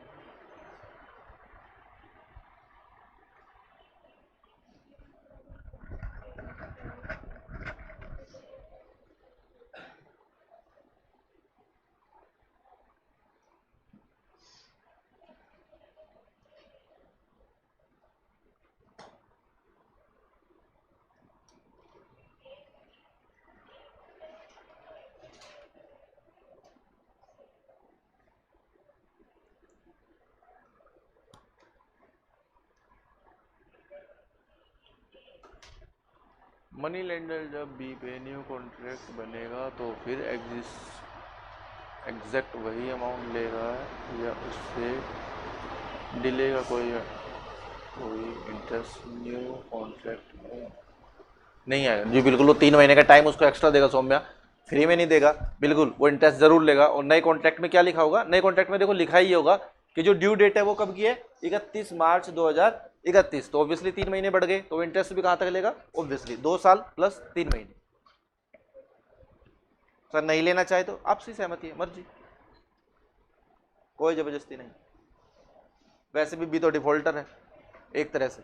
मनी लेंडर जब भी पे न्यू कॉन्ट्रैक्ट बनेगा तो फिर एग्जैक्ट वही अमाउंट लेगा या उससे डिले का कोई इंटरेस्ट न्यू कॉन्ट्रैक्ट में नहीं आएगा जी। बिल्कुल, वो 3 महीने का टाइम उसको एक्स्ट्रा देगा सौम्या, फ्री में नहीं देगा, बिल्कुल वो इंटरेस्ट जरूर लेगा। और नए कॉन्ट्रैक्ट में क्या लिखा होगा, नए कॉन्ट्रैक्ट में देखो लिखा ही होगा कि जो ड्यू डेट है वो कब की है, 31 मार्च 2031। तो ऑब्वियसली 3 महीने बढ़ गए, तो इंटरेस्ट भी कहां तक लेगा, ऑब्वियसली 2 साल प्लस 3 महीने। सर नहीं लेना चाहे तो आपसी सहमति है, मर्जी, कोई जबरदस्ती नहीं। वैसे भी तो डिफॉल्टर है एक तरह से,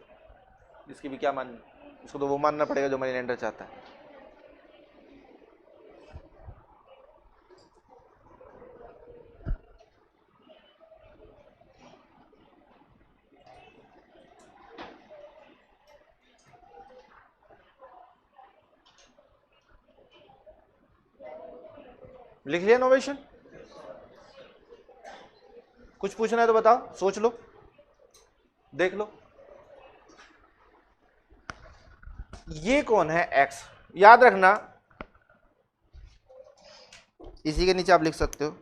जिसकी भी क्या माननी, उसको तो वो मानना पड़ेगा जो मनी लेंडर चाहता है। लिख लिया नोवेशन? कुछ पूछना है तो बताओ, सोच लो, देख लो। ये कौन है, एक्स, याद रखना, इसी के नीचे आप लिख सकते हो,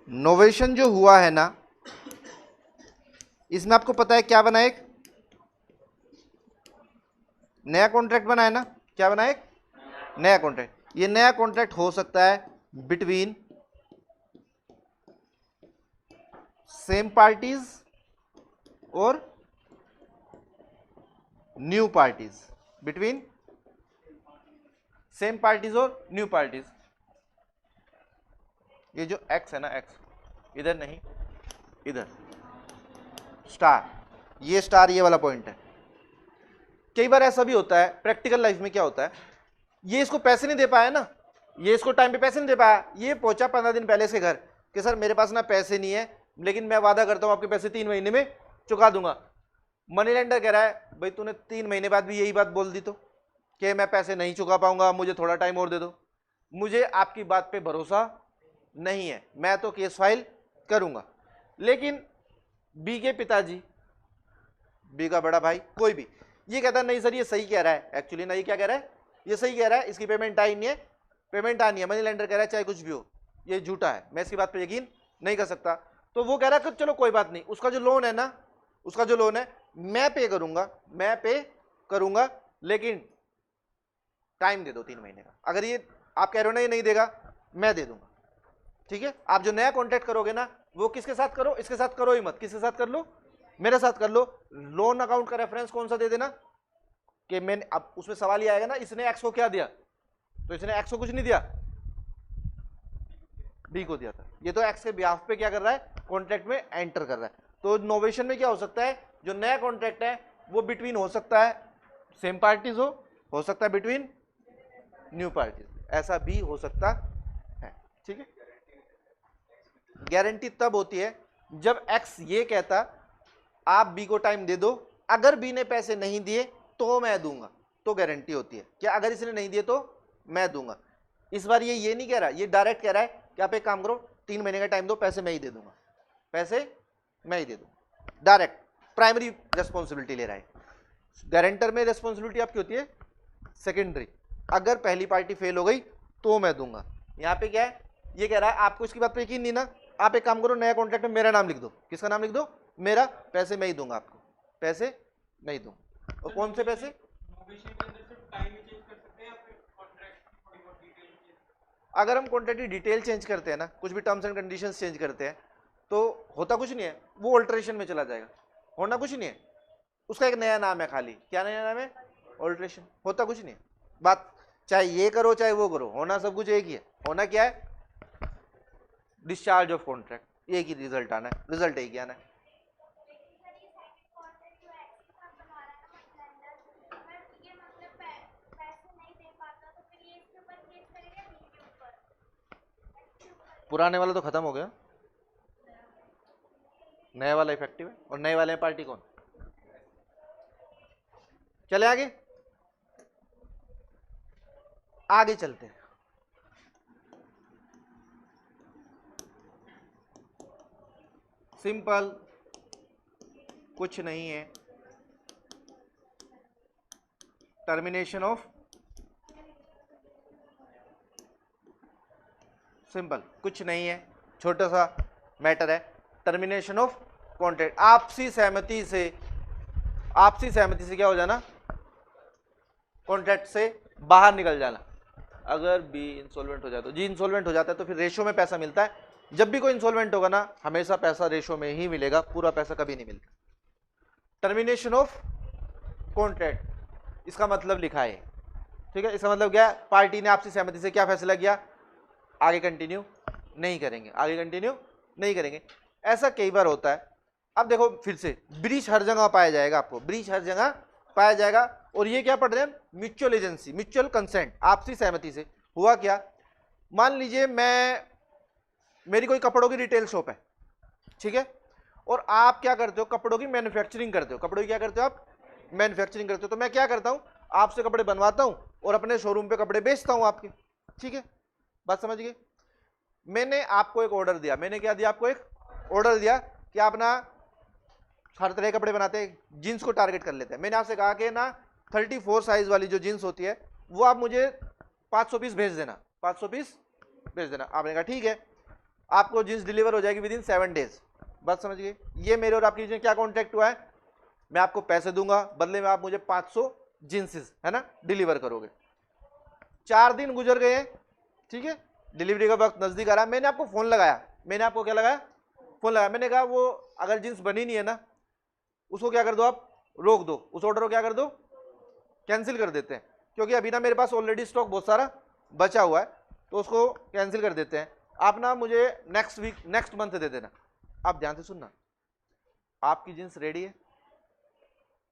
नोवेशन जो हुआ है ना, इसमें आपको पता है क्या बना, एक नया कॉन्ट्रैक्ट बना है ना, क्या बना, एक नया कॉन्ट्रैक्ट। ये नया कॉन्ट्रैक्ट हो सकता है बिटवीन सेम पार्टीज और new parties, between same parties और न्यू पार्टीज। ये जो एक्स है ना, एक्स इधर नहीं, इधर स्टार, ये स्टार, ये वाला पॉइंट है। कई बार ऐसा भी होता है प्रैक्टिकल लाइफ में, क्या होता है, ये इसको पैसे नहीं दे पाया ना, ये इसको टाइम पे पैसे नहीं दे पाया, ये पहुंचा 15 दिन पहले इसके घर, कि सर मेरे पास ना पैसे नहीं है, लेकिन मैं वादा करता हूं आपके पैसे 3 महीने में चुका दूंगा। मनी लेंडर कह रहा है भाई तूने 3 महीने बाद भी यही बात बोल दी तो कि मैं पैसे नहीं चुका पाऊंगा, मुझे थोड़ा टाइम और दे दो। मुझे आपकी बात पे भरोसा नहीं है, मैं तो केस फाइल करूंगा। लेकिन बी के पिताजी, बी का बड़ा भाई, कोई भी ये कहता है नहीं सर ये सही कह रहा है, एक्चुअली ना ये क्या कह रहा है, ये सही कह रहा है, इसकी पेमेंट आई नहीं है, पेमेंट आनी है। मनी लेंडर कह रहा है चाहे कुछ भी हो ये झूठा है, मैं इसकी बात पे यकीन नहीं कर सकता। तो वो कह रहा है कि चलो कोई बात नहीं, उसका जो लोन है ना, उसका जो लोन है मैं पे करूंगा, लेकिन टाइम दे दो 3 महीने का। अगर ये आप कह रहे हो ना ये नहीं देगा, मैं दे दूंगा, ठीक है। आप जो नया कॉन्ट्रैक्ट करोगे ना वो किसके साथ करो, इसके साथ करो ही मत, किसके साथ कर लो, मेरे साथ कर लो। लोन अकाउंट का रेफरेंस कौन सा दे देना कि मैंने, अब उसमें सवाल ये आएगा ना इसने एक्स को क्या दिया, तो इसने एक्स को कुछ नहीं दिया, बी को दिया था। ये तो एक्स के बिहाफ पे क्या कर रहा है, कॉन्ट्रैक्ट में एंटर कर रहा है। तो नोवेशन में क्या हो सकता है, जो नया कॉन्ट्रैक्ट है वो बिटवीन हो सकता है सेम पार्टीज हो सकता है बिटवीन न्यू पार्टीज, ऐसा भी हो सकता है, ठीक है। गारंटी तब होती है जब एक्स ये कहता आप बी को टाइम दे दो, अगर बी ने पैसे नहीं दिए तो मैं दूंगा, तो गारंटी होती है। क्या अगर इसने नहीं दिए तो मैं दूंगा। इस बार ये नहीं कह रहा, ये डायरेक्ट कह रहा है कि आप एक काम करो 3 महीने का टाइम दो, पैसे मैं ही दे दूंगा, पैसे मैं ही दे दूंगा, डायरेक्ट प्राइमरी रेस्पॉन्सिबिलिटी ले रहा है। गारंटर में रेस्पॉन्सिबिलिटी आपकी होती है सेकेंडरी, अगर पहली पार्टी फेल हो गई तो मैं दूंगा। यहाँ पे क्या है, ये कह रहा है आपको इसकी बात पे यकीन नहीं ना, आप एक काम करो नया कॉन्ट्रैक्ट में मेरा नाम लिख दो। किसका नाम लिख दो, मेरा, पैसे मैं ही दूंगा आपको, पैसे मैं ही दूंगा। और कौन से पैसे, अगर हम कॉन्ट्रैक्ट की डिटेल चेंज करते हैं ना, कुछ भी टर्म्स एंड कंडीशंस चेंज करते हैं तो होता कुछ नहीं है, वो अल्टरेशन में चला जाएगा, होना कुछ नहीं है, उसका एक नया नाम है खाली। क्या नया नाम है, अल्टरेशन, होता कुछ नहीं है। बात चाहे ये करो चाहे वो करो, होना सब कुछ एक ही है। होना क्या है, डिस्चार्ज ऑफ कॉन्ट्रैक्ट, एक ही रिजल्ट आना है, रिजल्ट एक ही आना है। पुराने वाला तो खत्म हो गया, नया वाला इफेक्टिव है, और नए वाले में पार्टी कौन। चले आगे चलते हैं। सिंपल, कुछ नहीं है, टर्मिनेशन ऑफ, सिंपल कुछ नहीं है, छोटा सा मैटर है, टर्मिनेशन ऑफ कॉन्ट्रैक्ट। आपसी सहमति से क्या हो जाना, कॉन्ट्रैक्ट से बाहर निकल जाना। अगर बी इंसॉल्वेंट हो जाता है, जी इंसॉल्वेंट हो जाता है तो फिर रेशो में पैसा मिलता है। जब भी कोई इंसॉल्वेंट होगा ना हमेशा पैसा रेशो में ही मिलेगा, पूरा पैसा कभी नहीं मिलता। टर्मिनेशन ऑफ कॉन्ट्रैक्ट, इसका मतलब लिखा है, ठीक है। इसका मतलब क्या, पार्टी ने आपसी सहमति से क्या फैसला किया, आगे कंटिन्यू नहीं करेंगे। ऐसा कई बार होता है। अब देखो फिर से, ब्रीच हर जगह पाया जाएगा, आपको ब्रीच हर जगह पाया जाएगा। और ये क्या पढ़ रहे हैं, म्यूचुअल एजेंसी, म्यूचुअल कंसेंट, आपसी सहमति से। हुआ क्या, मान लीजिए मेरी कोई कपड़ों की रिटेल शॉप है, ठीक है, और आप क्या करते हो, कपड़ों की मैन्युफैक्चरिंग करते हो, कपड़ों की क्या करते हो आप, मैन्युफैक्चरिंग करते हो। तो मैं क्या करता हूं, आपसे कपड़े बनवाता हूं और अपने शोरूम पे कपड़े बेचता हूं आपके, ठीक है, बात समझ गए। मैंने आपको एक ऑर्डर दिया, मैंने क्या दिया, आपको एक ऑर्डर दिया कि आप ना हर तरह के कपड़े बनाते हैं, जीन्स को टारगेट कर लेते हैं। मैंने आपसे कहा कि ना 34 साइज वाली जो जीन्स होती है वो आप मुझे 500 पीस भेज देना, 500 पीस भेज देना। आपने कहा ठीक है, आपको जीन्स डिलीवर हो जाएगी विदिन 7 डेज। बात समझ गए। ये मेरे और आपकी क्या कॉन्ट्रैक्ट हुआ है, मैं आपको पैसे दूंगा, बदले में आप मुझे 500 जींसेस है ना डिलीवर करोगे। 4 दिन गुजर गए, ठीक है, डिलीवरी का वक्त नजदीक आ रहा, मैंने आपको फोन लगाया, मैंने आपको क्या लगाया, फोन लगाया। मैंने कहा वो अगर जींस बनी नहीं है ना, उसको क्या कर दो, आप रोक दो, उस ऑर्डर को क्या कर दो, कैंसिल कर देते हैं, क्योंकि अभी ना मेरे पास ऑलरेडी स्टॉक बहुत सारा बचा हुआ है, तो उसको कैंसिल कर देते हैं। आप ना मुझे नेक्स्ट वीक, नेक्स्ट मंथ दे देना। आप ध्यान से सुनना, आपकी जींस रेडी है,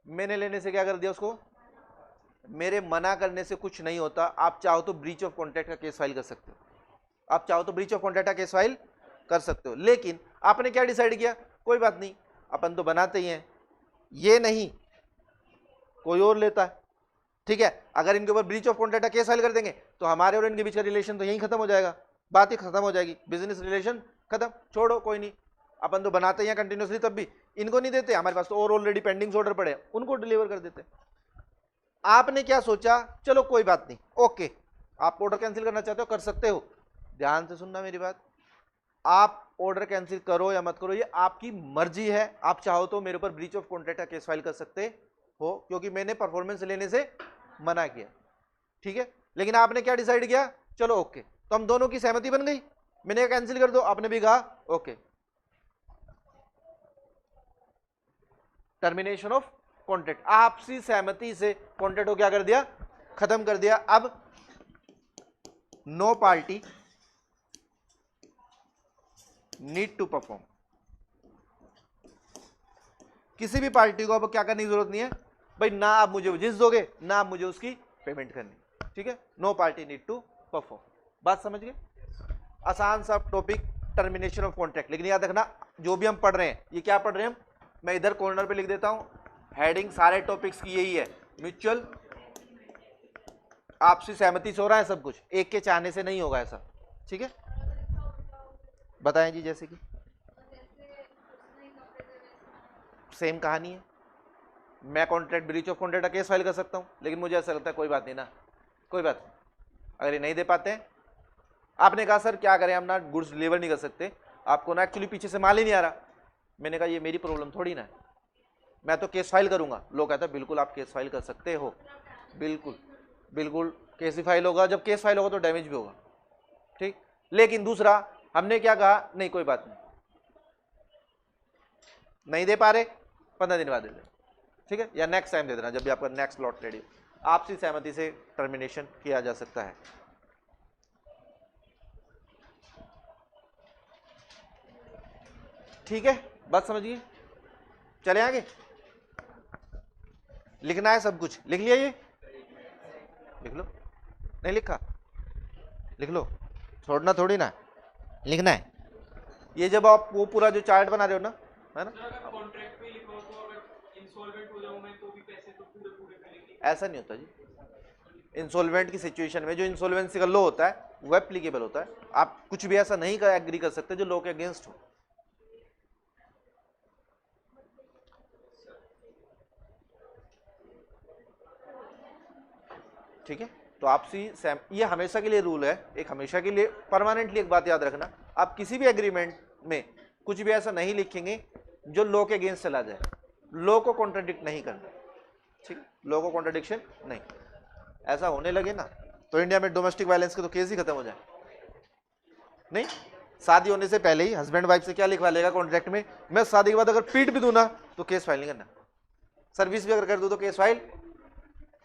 मैंने लेने से क्या कर दिया उसको, मेरे मना करने से कुछ नहीं होता। आप चाहो तो ब्रीच ऑफ कॉन्ट्रैक्ट का केस फाइल कर सकते हो, आप चाहो तो ब्रीच ऑफ कॉन्ट्रैक्ट का केस फाइल कर सकते हो। लेकिन आपने क्या डिसाइड किया, कोई बात नहीं, अपन तो बनाते ही हैं, ये नहीं कोई और लेता है, ठीक है। अगर इनके ऊपर ब्रीच ऑफ कॉन्ट्रैक्ट का केस फाइल कर देंगे तो हमारे और इनके बीच का रिलेशन तो यहीं खत्म हो जाएगा, बात ही खत्म हो जाएगी, बिजनेस रिलेशन खत्म, छोड़ो कोई नहीं, अपन तो बनाते हैं कंटिन्यूसली, तब भी इनको नहीं देते, हमारे पास तो और ऑलरेडी पेंडिंग ऑर्डर पड़े, उनको डिलीवर कर देते। आपने क्या सोचा, चलो कोई बात नहीं, ओके, आप ऑर्डर कैंसिल करना चाहते हो कर सकते हो, ध्यान से सुनना मेरी बात, आप ऑर्डर कैंसिल करो या मत करो ये आपकी मर्जी है, आप चाहो तो मेरे ऊपर ब्रीच ऑफ कॉन्ट्रैक्ट का केस फाइल कर सकते हो, क्योंकि मैंने परफॉर्मेंस लेने से मना किया, ठीक है। लेकिन आपने क्या डिसाइड किया, चलो ओके, तो हम दोनों की सहमति बन गई, मैंने कैंसिल कर दो, आपने भी कहा ओके, टर्मिनेशन ऑफ कॉन्ट्रैक्ट, आपसी सहमति से कॉन्ट्रैक्ट को क्या कर दिया, खत्म कर दिया। अब no party need to perform, किसी भी पार्टी को अब क्या करने की जरूरत नहीं है भाई, ना आप मुझे जिस दोगे ना आप मुझे उसकी पेमेंट करनी, ठीक है। No party need to perform, बात समझ गए, आसान सा टॉपिक टर्मिनेशन ऑफ कॉन्ट्रैक्ट। लेकिन याद रखना जो भी हम पढ़ रहे हैं, ये क्या पढ़ रहे हैं हम, मैं इधर कॉर्नर पे लिख देता हूं, हेडिंग सारे टॉपिक्स की यही है, म्यूचुअल आपसी सहमति से हो रहा है सब कुछ, एक के चाहने से नहीं होगा ऐसा, ठीक है। बताएं जी, जैसे कि सेम कहानी है, मैं कॉन्ट्रैक्ट ब्रीच ऑफ कॉन्ट्रैक्ट का केस फाइल कर सकता हूं, लेकिन मुझे ऐसा लगता है कोई बात नहीं ना, कोई बात नहीं, अगर ये नहीं दे पाते हैं, आपने कहा सर क्या करें हम ना गुड्स डिलीवर नहीं कर सकते, आपको ना एक्चुअली पीछे से माल ही नहीं आ रहा, मैंने कहा ये मेरी प्रॉब्लम थोड़ी ना है, मैं तो केस फाइल करूंगा। लोग कहते हैं बिल्कुल आप केस फाइल कर सकते हो, बिल्कुल बिल्कुल केस ही फाइल होगा, जब केस फाइल होगा तो डैमेज भी होगा, ठीक। लेकिन दूसरा हमने क्या कहा, नहीं कोई बात नहीं दे पा रहे 15 दिन बाद दे देना, ठीक है, या नेक्स्ट टाइम दे देना जब भी आपका नेक्स्ट लॉट रेडी हो, आपसी सहमति से टर्मिनेशन किया जा सकता है। ठीक है, बात समझिए, चले आगे, लिखना है सब कुछ, लिख लिया, ये लिख लो, नहीं लिखा लिख लो, छोड़ना थोड़ी ना, लिखना है। ये जब आप वो पूरा जो चार्ट बना रहे हो ना, है ना, कॉन्ट्रैक्ट पे लिखा हो तो अगर इंसॉल्वेंट हो जाऊं मैं तो भी पैसे तो पूरे पूरे मिलेंगे, ऐसा नहीं होता जी। इंसॉल्वेंट की सिचुएशन में जो इंसॉल्वेंसी का लॉ होता है वो एप्लीकेबल होता है, आप कुछ भी ऐसा नहीं एग्री कर सकते जो लॉ के अगेंस्ट हो। ठीक है, तो आपसी ये हमेशा के लिए रूल है, एक हमेशा के लिए परमानेंटली एक बात याद रखना, आप किसी भी एग्रीमेंट में कुछ भी ऐसा नहीं लिखेंगे जो लॉ के अगेंस्ट चला जाए, लॉ को कॉन्ट्राडिक्ट नहीं करना, ठीक है, लॉ को कॉन्ट्राडिक्शन नहीं, ऐसा होने लगे ना तो इंडिया में डोमेस्टिक वायलेंस के तो केस ही खत्म हो जाए। नहीं, शादी होने से पहले ही हस्बैंड वाइफ से क्या लिखवा लेगा कॉन्ट्रैक्ट में, मैं शादी के बाद अगर पीट भी दूं ना तो केस फाइल नहीं करना, सर्विस भी अगर कर दूं तो केस फाइल,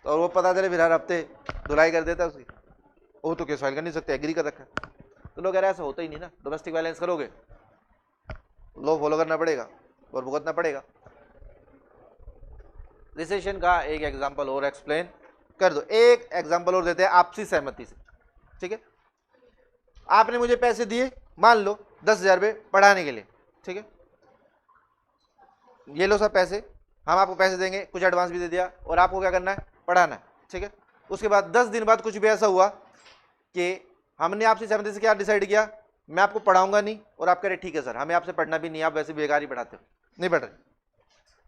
तो और वो पता चले फिर हर हफ्ते धुलाई कर देता है उसकी, वो तो केस फाइल कर नहीं सकते, एग्री कर रखा है। तो लोग ऐसा होता ही नहीं ना, डोमेस्टिक वायलेंस करोगे लॉ फॉलो करना पड़ेगा और भुगतना पड़ेगा। रिसेशन का एक एग्जांपल और एक्सप्लेन कर दो, एक एग्जांपल और देते हैं आपसी सहमति से, ठीक है। आपने मुझे पैसे दिए, मान लो 10,000 रुपये पढ़ाने के लिए, ठीक है, ये लो सब पैसे, हम आपको पैसे देंगे, कुछ एडवांस भी दे दिया, और आपको क्या करना है, पढ़ाना है, ठीक है। उसके बाद 10 दिन बाद कुछ भी ऐसा हुआ कि हमने आपसी सहमति से क्या डिसाइड किया, मैं आपको पढ़ाऊंगा नहीं, और आप कह रहे ठीक है सर हमें आपसे पढ़ना भी नहीं, आप वैसे बेकार ही पढ़ाते हो, नहीं पढ़ रहे,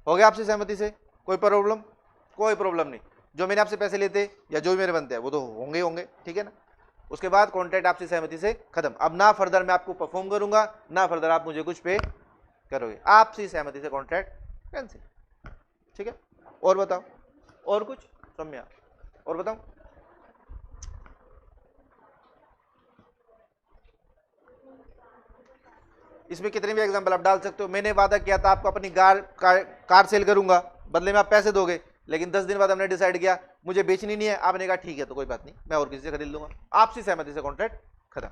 हो गया आपसी सहमति से, कोई प्रॉब्लम, कोई प्रॉब्लम नहीं, जो मैंने आपसे पैसे लेते या जो भी मेरे बनते हैं वो तो होंगे ही होंगे, ठीक है ना। उसके बाद कॉन्ट्रैक्ट आपसी सहमति से खत्म, अब ना फर्दर मैं आपको परफॉर्म करूंगा, ना फर्दर आप मुझे कुछ पे करोगे, आपसी सहमति से कॉन्ट्रैक्ट कैंसिल, ठीक है। और बताओ, और कुछ सम्या, और बताओ, इसमें कितने भी एग्जांपल आप डाल सकते हो। मैंने वादा किया था आपको अपनी कार सेल करूंगा, बदले में आप पैसे दोगे, लेकिन 10 दिन बाद हमने डिसाइड किया मुझे बेचनी नहीं है, आपने कहा ठीक है तो कोई बात नहीं मैं और किसी से खरीद लूंगा, आपसी सहमति से कॉन्ट्रैक्ट खत्म।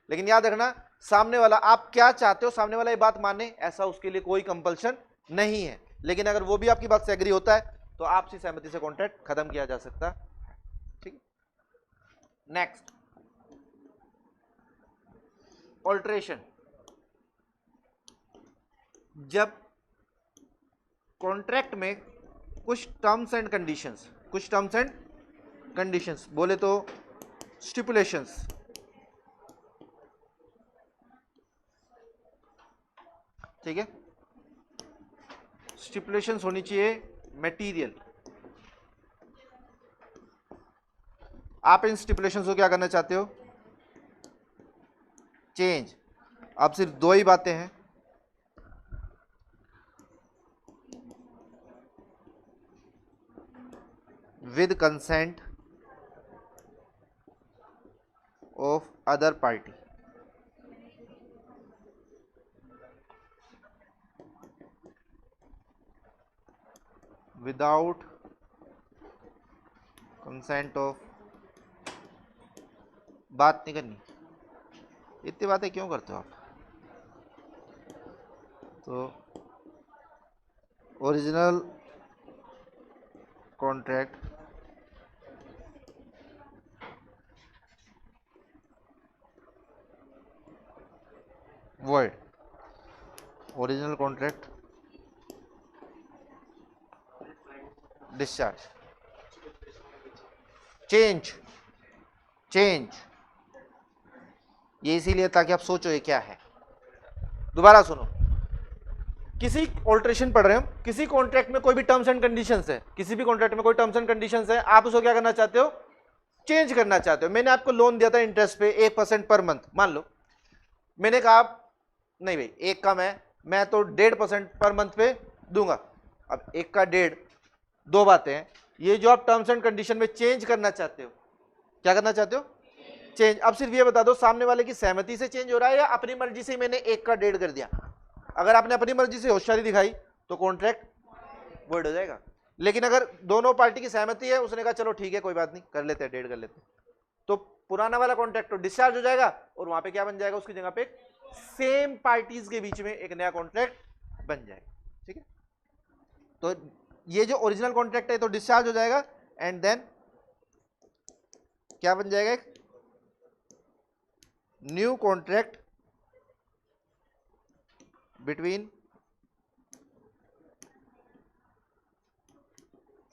लेकिन याद रखना सामने वाला आप क्या चाहते हो, सामने वाला ये बात माने, ऐसा उसके लिए कोई कंपल्शन नहीं है, लेकिन अगर वो भी आपकी बात से एग्री होता है तो आपसी सहमति से कॉन्ट्रैक्ट खत्म किया जा सकता, ठीक है। नेक्स्ट, ऑल्ट्रेशन, जब कॉन्ट्रैक्ट में कुछ टर्म्स एंड कंडीशंस बोले तो स्टिपुलेशंस, ठीक है, स्टिपुलेशंस होनी चाहिए मटेरियल। आप इन स्टिपुलेशंस को क्या करना चाहते हो? चेंज। अब सिर्फ दो ही बातें हैं, with consent of other party. Without consent of, बात नहीं करनी। इतनी बातें क्यों करते हो आप? तो original contract void, original contract discharge, change ये इसीलिए ताकि आप सोचो ये क्या है। दोबारा सुनो, किसी ऑल्ट्रेशन पढ़ रहे हो, किसी कॉन्ट्रैक्ट में कोई भी टर्म्स एंड कंडीशंस है, किसी भी कॉन्ट्रैक्ट में कोई टर्म्स एंड कंडीशंस है, आप उसको क्या करना चाहते हो? चेंज करना चाहते हो। मैंने आपको लोन दिया था इंटरेस्ट पे 1% पर मंथ, मान लो मैंने कहा नहीं भाई एक कम है, मैं तो 1.5% पर मंथ पे दूंगा। अब एक का 1.5, दो बातें हैं। ये जो आप टर्म्स एंड कंडीशन में चेंज करना चाहते हो, क्या करना चाहते हो? चेंज। अब सिर्फ ये बता दो सामने वाले की सहमति से चेंज हो रहा है या अपनी मर्जी से मैंने 1 का 1.5 कर दिया? अगर आपने अपनी मर्जी से होशियारी दिखाई तो कॉन्ट्रैक्ट वॉइड हो जाएगा। लेकिन अगर दोनों पार्टी की सहमति है, उसने कहा चलो ठीक है कोई बात नहीं कर लेते हैं, 1.5 कर लेते हैं, तो पुराना वाला कॉन्ट्रैक्ट तो डिस्चार्ज हो जाएगा और वहां पे क्या बन जाएगा? उसकी जगह पे सेम पार्टीज के बीच में एक नया कॉन्ट्रैक्ट बन जाएगा। ठीक है, तो ये जो ओरिजिनल कॉन्ट्रैक्ट है तो डिस्चार्ज हो जाएगा एंड देन क्या बन जाएगा? एक new contract between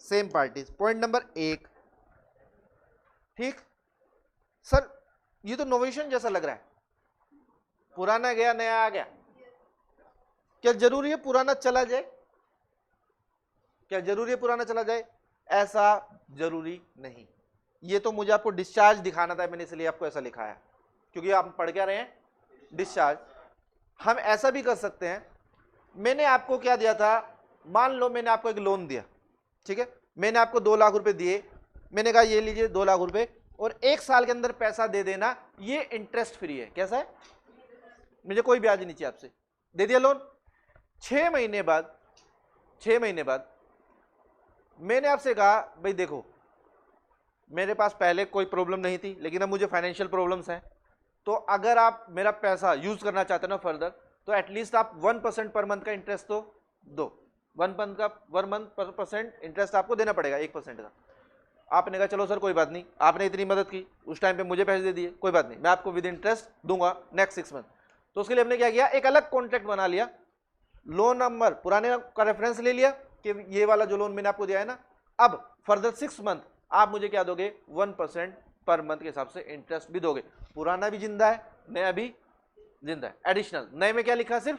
same parties. Point number 1। ठीक सर, ये तो नोवेशन जैसा लग रहा है, पुराना गया नया आ गया। क्या जरूरी है पुराना चला जाए? क्या जरूरी है पुराना चला जाए? ऐसा जरूरी नहीं। ये तो मुझे आपको डिस्चार्ज दिखाना था, मैंने इसलिए आपको ऐसा लिखा है क्योंकि आप पढ़ क्या रहे हैं? डिस्चार्ज। हम ऐसा भी कर सकते हैं, मैंने आपको क्या दिया था, मान लो मैंने आपको एक लोन दिया, ठीक है, मैंने आपको 2 लाख रुपए दिए, मैंने कहा ये लीजिए 2 लाख रुपए और 1 साल के अंदर पैसा दे देना, ये इंटरेस्ट फ्री है। कैसा है? मुझे कोई ब्याज नहीं चाहिए आपसे, दे दिया लोन। 6 महीने बाद मैंने आपसे कहा भाई देखो मेरे पास पहले कोई प्रॉब्लम नहीं थी लेकिन अब मुझे फाइनेंशियल प्रॉब्लम्स हैं, तो अगर आप मेरा पैसा यूज करना चाहते हो ना फर्दर, तो एटलीस्ट आप 1% पर मंथ का इंटरेस्ट तो दो। 1% इंटरेस्ट आपको देना पड़ेगा 1% का। आपने कहा चलो सर कोई बात नहीं, आपने इतनी मदद की, उस टाइम पे मुझे पैसे दे दिए, कोई बात नहीं, मैं आपको विद इंटरेस्ट दूंगा नेक्स्ट 6 मंथ। तो उसके लिए हमने क्या किया, एक अलग कॉन्ट्रैक्ट बना लिया, लोन नंबर पुराने का रेफरेंस ले लिया कि ये वाला जो लोन मैंने आपको दिया है ना, अब फर्दर 6 मंथ आप मुझे क्या दोगे? 1% पर मंथ के हिसाब से इंटरेस्ट भी दोगे। पुराना भी जिंदा है, नया भी जिंदा है। एडिशनल नए में क्या लिखा? सिर्फ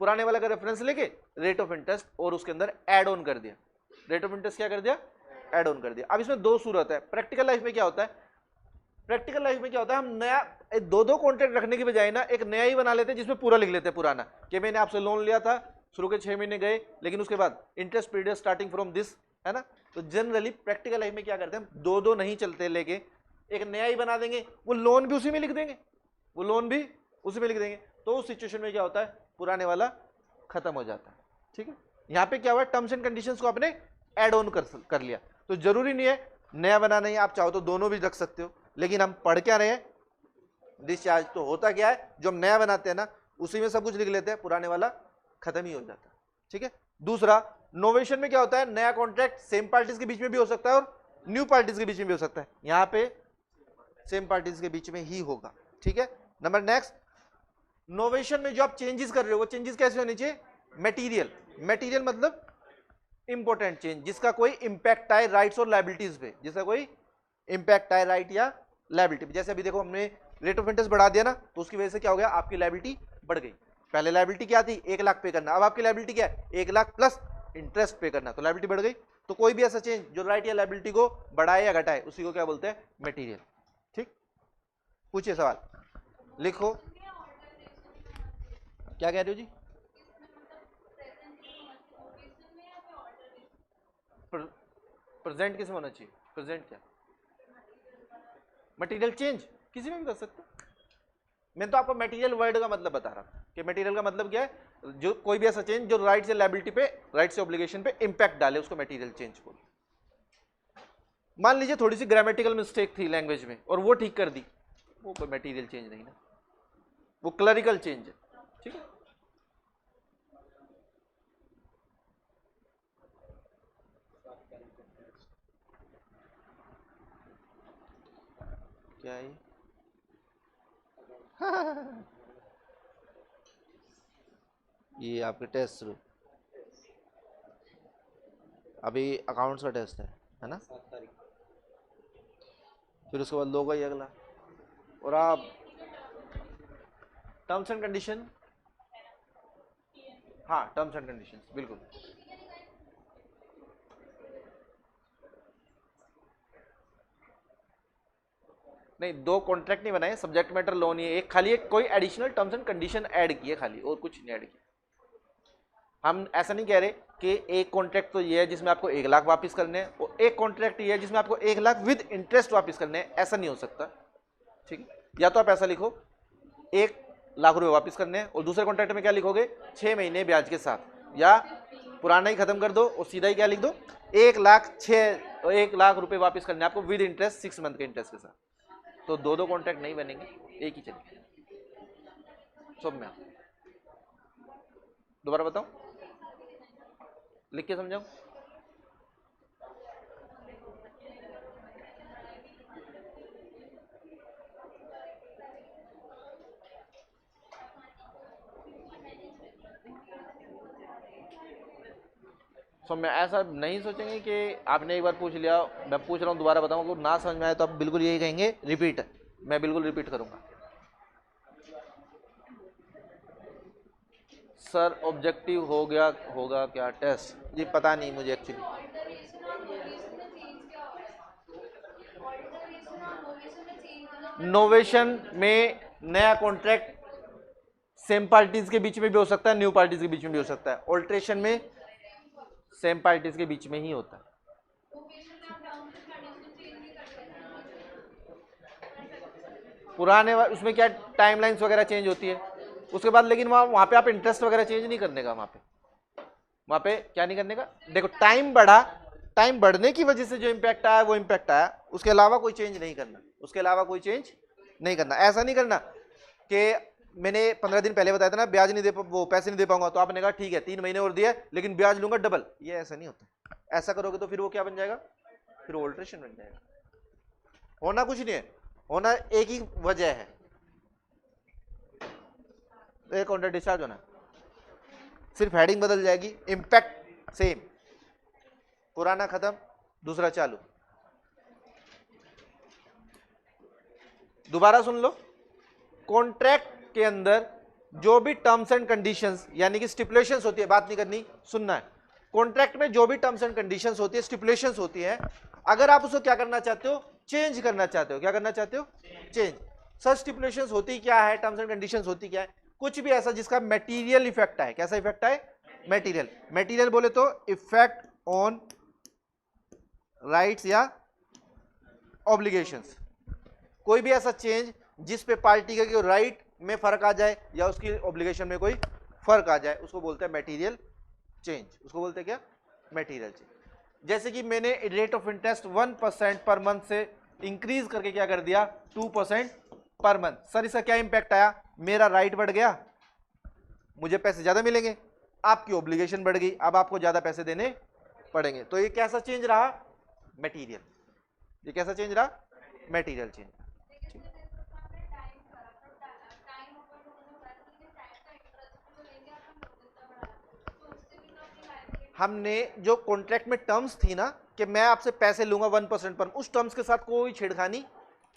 पुराने वाला का रेफरेंस लेके रेट ऑफ इंटरेस्ट और उसके अंदर एड ऑन कर दिया। रेट ऑफ इंटरेस्ट क्या कर दिया? एड ऑन कर दिया। अब इसमें 2 सूरत है। प्रैक्टिकल लाइफ में क्या होता है? प्रैक्टिकल लाइफ में क्या होता है, हम नया 2 कॉन्ट्रैक्ट रखने की बजाय ना एक नया ही बना लेते हैं जिसमें पूरा लिख लेते हैं पुराना, कि मैंने आपसे लोन लिया था, शुरू के 6 महीने गए लेकिन उसके बाद interest period starting from this, है ना। तो जनरली प्रैक्टिकल लाइफ में क्या करते हैं, 2 नहीं चलते लेके एक नया ही बना देंगे, वो लोन भी उसी में लिख देंगे, तो उस सिचुएशन में क्या होता है, पुराने वाला खत्म हो जाता है। ठीक है, यहाँ पे क्या हुआ, टर्म्स एंड कंडीशंस को आपने एड ऑन कर लिया। तो जरूरी नहीं है नया बनाना ही, आप चाहो तो दोनों भी रख सकते हो, लेकिन हम पढ़ क्या रहे हैं, डिस्चार्ज। तो होता क्या है, जो हम नया बनाते हैं ना उसी में सब कुछ लिख लेते हैं, पुराने वाला खत्म ही हो जाता है। ठीक है। दूसरा, नोवेशन में क्या होता है, नया कॉन्ट्रैक्ट सेम पार्टीज के बीच में भी हो सकता है और न्यू पार्टीज के बीच में भी हो सकता है, यहाँ पे सेम पार्टीज के बीच में ही होगा। ठीक है। नंबर नेक्स्ट, नोवेशन में जो आप चेंजेस कर रहे हो वो चेंजेस कैसे होने चाहिए, मटेरियल, मटेरियल मतलब इंपॉर्टेंट चेंज जिसका कोई इंपैक्ट आए राइट्स और लायबिलिटीज पे, जिसका कोई इंपैक्ट आए राइट या लायबिलिटी पे। जैसे अभी देखो हमने रेट ऑफ इंटरेस्ट बढ़ा दिया ना, तो उसकी वजह से क्या हो गया, आपकी लायबिलिटी बढ़ गई। पहले लायबिलिटी क्या थी, 1 लाख पे करना, अब आपकी लायबिलिटी क्या है, 1 लाख प्लस इंटरेस्ट पे करना, तो लायबिलिटी बढ़ गई। तो कोई भी ऐसा चेंज जो राइट या लायबिलिटी को बढ़ाए या घटाए, उसी को क्या बोलते हैं, मटेरियल। ठीक, पूछिए सवाल, लिखो। क्या कह रहे हो जी? प्रेजेंट किस में होना चाहिए, प्रेजेंट क्या, मटेरियल चेंज किसी में भी कर सकते हो। मैं तो आपको मटेरियल वर्ड का मतलब बता रहा हूं कि मटेरियल का मतलब क्या है, जो कोई भी ऐसा चेंज जो राइट से लायबिलिटी पे, राइट से ऑब्लिगेशन पे इंपैक्ट डाले, उसको मटेरियल चेंज बोलो। मान लीजिए थोड़ी सी ग्रामेटिकल मिस्टेक थी लैंग्वेज में और वो ठीक कर दी, वो कोई मटेरियल चेंज नहीं ना, वो क्लरिकल चेंज है। ठीक है, क्या है ये आपके टेस्ट शुरू, अभी अकाउंट्स का टेस्ट है ना, फिर उसके बाद लोग ही अगला, और आप टर्म्स एंड कंडीशन, हाँ टर्म्स एंड कंडीशन बिल्कुल। नहीं, 2 कॉन्ट्रैक्ट नहीं बनाए, सब्जेक्ट मैटर लॉ नहीं है, एक खाली एक कोई additional terms and condition add किए खाली, और कुछ नहीं ऐड किया। हम ऐसा नहीं कह रहे कि एक कॉन्ट्रैक्ट तो ये है जिसमें आपको 1 लाख वापस करने हैं, और एक कॉन्ट्रैक्ट ये है जिसमें आपको 1 लाख विद इंटरेस्ट वापस करने हैं, ऐसा नहीं हो सकता। ठीक है, या तो आप ऐसा लिखो 1 लाख रुपए वापस करने हैं, और दूसरे कॉन्ट्रैक्ट में क्या लिखोगे, 6 महीने ब्याज के साथ, या पुराना ही खत्म कर दो और सीधा ही क्या लिख दो, 1 लाख रुपए वापस करने आपको विद इंटरेस्ट 6 मंथ के इंटरेस्ट के साथ। तो 2 कॉन्ट्रैक्ट नहीं बनेंगे, एक ही चलेगा सब में। दोबारा बताओ, लिख के समझाओ। सो मैं ऐसा नहीं सोचेंगे कि आपने एक बार पूछ लिया, मैं पूछ रहा हूँ दोबारा बताऊंगा, अगर ना समझ में आए तो आप बिल्कुल यही कहेंगे रिपीट, मैं बिल्कुल रिपीट करूंगा। सर ऑब्जेक्टिव हो गया, होगा क्या टेस्ट, जी पता नहीं मुझे एक्चुअली। नोवेशन में नया कॉन्ट्रैक्ट सेम पार्टीज के बीच में भी हो सकता है, न्यू पार्टीज के बीच में भी हो सकता है। ऑल्ट्रेशन में सेम पार्टीज के बीच में ही होता है। पुराने उसमें क्या टाइमलाइंस वगैरह चेंज होती है उसके बाद, लेकिन वहां पे आप इंटरेस्ट वगैरह चेंज नहीं करने का, वहां पे क्या नहीं करने का। देखो टाइम बढ़ा, टाइम बढ़ने की वजह से जो इंपैक्ट आया वो इंपैक्ट आया, उसके अलावा कोई चेंज नहीं करना, उसके अलावा कोई चेंज नहीं करना। ऐसा नहीं करना कि मैंने 15 दिन पहले बताया था ना ब्याज नहीं दे, वो पैसे नहीं दे पाऊंगा, तो आपने कहा ठीक है 3 महीने और दिया लेकिन ब्याज लूंगा डबल, ये ऐसा नहीं होता। ऐसा करोगे तो फिर वो क्या बन जाएगा, फिर ऑल्ट्रेशन बन जाएगा। होना कुछ नहीं है, होना एक ही वजह है, एक कॉन्ट्रैक्ट डिस्चार्ज होना, सिर्फ हेडिंग बदल जाएगी, इंपैक्ट सेम, पुराना खत्म दूसरा चालू। दोबारा सुन लो, कॉन्ट्रैक्ट के अंदर जो भी टर्म्स एंड कंडीशंस यानी कि स्टिपुलेशंस होती है, बात नहीं करनी, सुनना है। कॉन्ट्रैक्ट में जो भी टर्म्स एंड कंडीशंस होती है, स्टिपुलेशंस होती है, अगर आप उसको क्या करना चाहते हो, चेंज करना चाहते हो, क्या करना चाहते हो, चेंज। सच स्टिपुलेशंस होती क्या है, टर्म्स एंड कंडीशंस होती क्या है, कुछ भी ऐसा जिसका मटेरियल इफेक्ट है। कैसा इफेक्ट है, मटेरियल। मटेरियल बोले तो इफेक्ट ऑन राइट्स या ऑब्लिगेशंस, कोई भी ऐसा चेंज जिस पे पार्टी के राइट में फर्क आ जाए या उसकी ऑब्लिगेशन में कोई फर्क आ जाए, उसको बोलते हैं मटेरियल चेंज, उसको बोलते हैं क्या, मटेरियल चेंज। जैसे कि मैंने rate of interest 1% per month से इंक्रीज करके क्या कर दिया 2% पर मंथ। सर इसका क्या इंपैक्ट आया, मेरा राइट बढ़ गया, मुझे पैसे ज्यादा मिलेंगे, आपकी ऑब्लिगेशन बढ़ गई, अब आपको ज्यादा पैसे देने पड़ेंगे। तो ये कैसा चेंज रहा, मटेरियल। ये कैसा चेंज रहा, मटेरियल चेंज। हमने जो कॉन्ट्रैक्ट में टर्म्स थी ना कि मैं आपसे पैसे लूंगा 1% पर, उस टर्म्स के साथ कोई छेड़खानी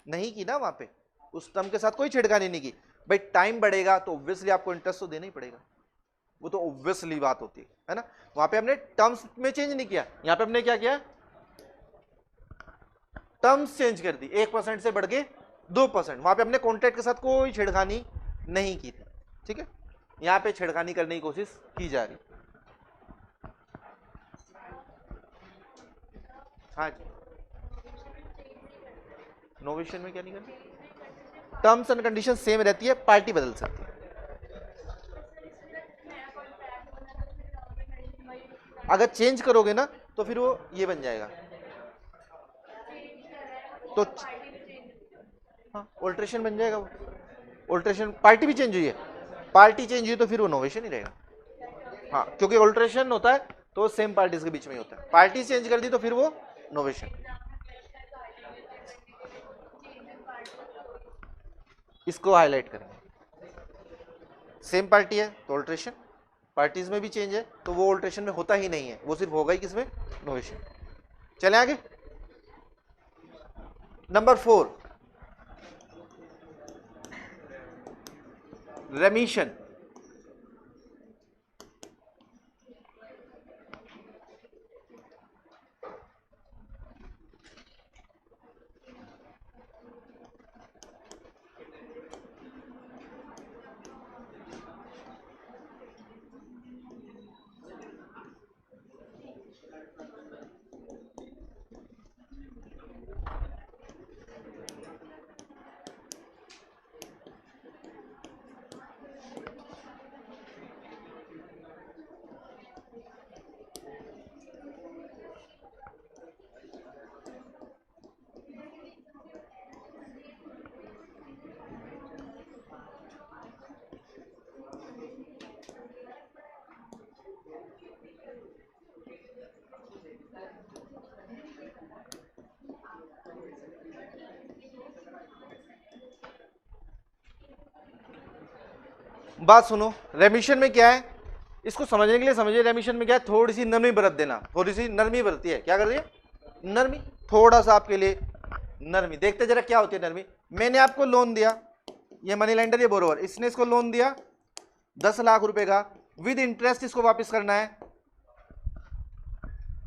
नहीं की ना वहां पे, उस टर्म के साथ कोई छेड़खानी नहीं की। भाई टाइम बढ़ेगा तो ऑब्वियसली आपको इंटरेस्ट तो देना ही पड़ेगा, वो तो ऑब्वियसली बात होती है ना। वहां पे हमने टर्म्स में चेंज नहीं किया, यहां पे हमने क्या किया, टर्म्स चेंज कर दी, 1% से बढ़ के 2%। वहां पे हमने कॉन्ट्रैक्ट के साथ कोई छेड़खानी नहीं की थी, ठीक है। यहां पे छेड़खानी करने की कोशिश की जा रही। हाँ जी, नोवेशन में क्या नहीं करना, टर्म्स एंड कंडीशन सेम रहती है, पार्टी बदल सकती है। अगर चेंज करोगे ना तो फिर वो ये बन जाएगा, तो हाँ ऑल्ट्रेशन बन जाएगा वो, ऑल्ट्रेशन पार्टी भी चेंज हुई है, पार्टी चेंज हुई तो फिर वो नोवेशन ही रहेगा। हाँ क्योंकि ऑल्ट्रेशन होता है तो सेम पार्टीज के बीच में ही होता है, पार्टी चेंज कर दी तो फिर वो नोवेशन। इसको हाईलाइट करेंगे, सेम पार्टी है तो ऑल्ट्रेशन, पार्टीज में भी चेंज है तो वो ऑल्ट्रेशन में होता ही नहीं है, वो सिर्फ होगा ही किसमें, नोवेशन। चले आगे, नंबर 4 रेमिशन। बात सुनो, रेमिशन में क्या है, इसको समझने के लिए समझिए, रेमिशन में क्या है, थोड़ी सी नरमी बरत देना, थोड़ी सी नरमी बरती है, क्या कर रही है, नरमी, थोड़ा सा आपके लिए नरमी। देखते जरा क्या होती है नरमी। मैंने आपको लोन दिया, ये मनी लेंडर, ये बोरोवर, इसने इसको लोन दिया 10 लाख रुपए का, विद इंटरेस्ट इसको वापस करना है।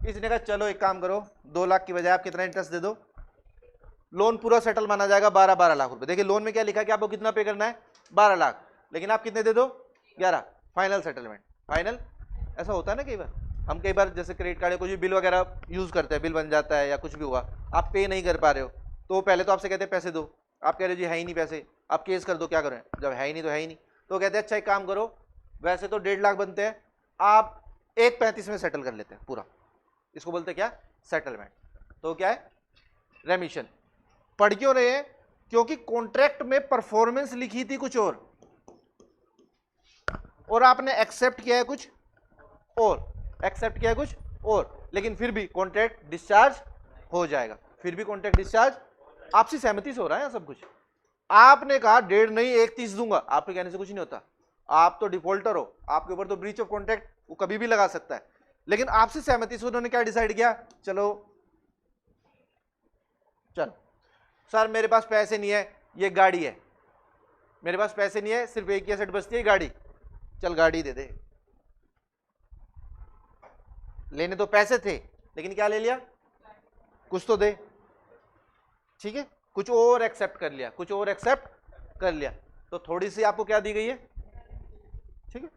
इसने कहा चलो एक काम करो, 2 लाख की बजाय आप कितना इंटरेस्ट दे दो, लोन पूरा सेटल माना जाएगा 12 लाख रुपए। देखिए लोन में क्या लिखा है कि आपको कितना पे करना है, 12 लाख, लेकिन आप कितने दे दो, 11, फाइनल सेटलमेंट, फाइनल। ऐसा होता है ना कई बार, हम कई बार जैसे क्रेडिट कार्ड या कुछ भी बिल वगैरह यूज करते हैं, बिल बन जाता है या कुछ भी हुआ, आप पे नहीं कर पा रहे हो, तो पहले तो आपसे कहते हैं पैसे दो, आप कह रहे हो जी है ही नहीं पैसे, आप केस कर दो, क्या करें, जब है ही नहीं तो है ही नहीं, तो कहते हैं अच्छा एक काम करो, वैसे तो 1.5 लाख बनते हैं, आप 1.35 में सेटल कर लेते हैं पूरा, इसको बोलते हैं क्या, सेटलमेंट। तो क्या है, रेमिशन। पढ़ क्यों रहे हैं, क्योंकि कॉन्ट्रैक्ट में परफॉर्मेंस लिखी थी कुछ और आपने एक्सेप्ट किया है कुछ और, एक्सेप्ट किया है कुछ और, लेकिन फिर भी कॉन्ट्रैक्ट डिस्चार्ज हो जाएगा, फिर भी कॉन्ट्रैक्ट डिस्चार्ज, आपसी सहमति से हो रहा है सब कुछ। आपने कहा 1.5 नहीं 1.30 दूंगा, आपके कहने से कुछ नहीं होता, आप तो डिफॉल्टर हो, आपके ऊपर तो ब्रीच ऑफ कॉन्ट्रैक्ट वो कभी भी लगा सकता है, लेकिन आपसी सहमति से उन्होंने क्या डिसाइड किया, चलो सर मेरे पास पैसे नहीं है, ये गाड़ी है, मेरे पास पैसे नहीं है, सिर्फ एक ही एसेट बचती है गाड़ी, चल गाड़ी दे दे। लेने तो पैसे थे लेकिन क्या ले लिया, कुछ तो दे, ठीक है, कुछ और एक्सेप्ट कर लिया, कुछ और एक्सेप्ट कर लिया, तो थोड़ी सी आपको क्या दी गई है, ठीक है,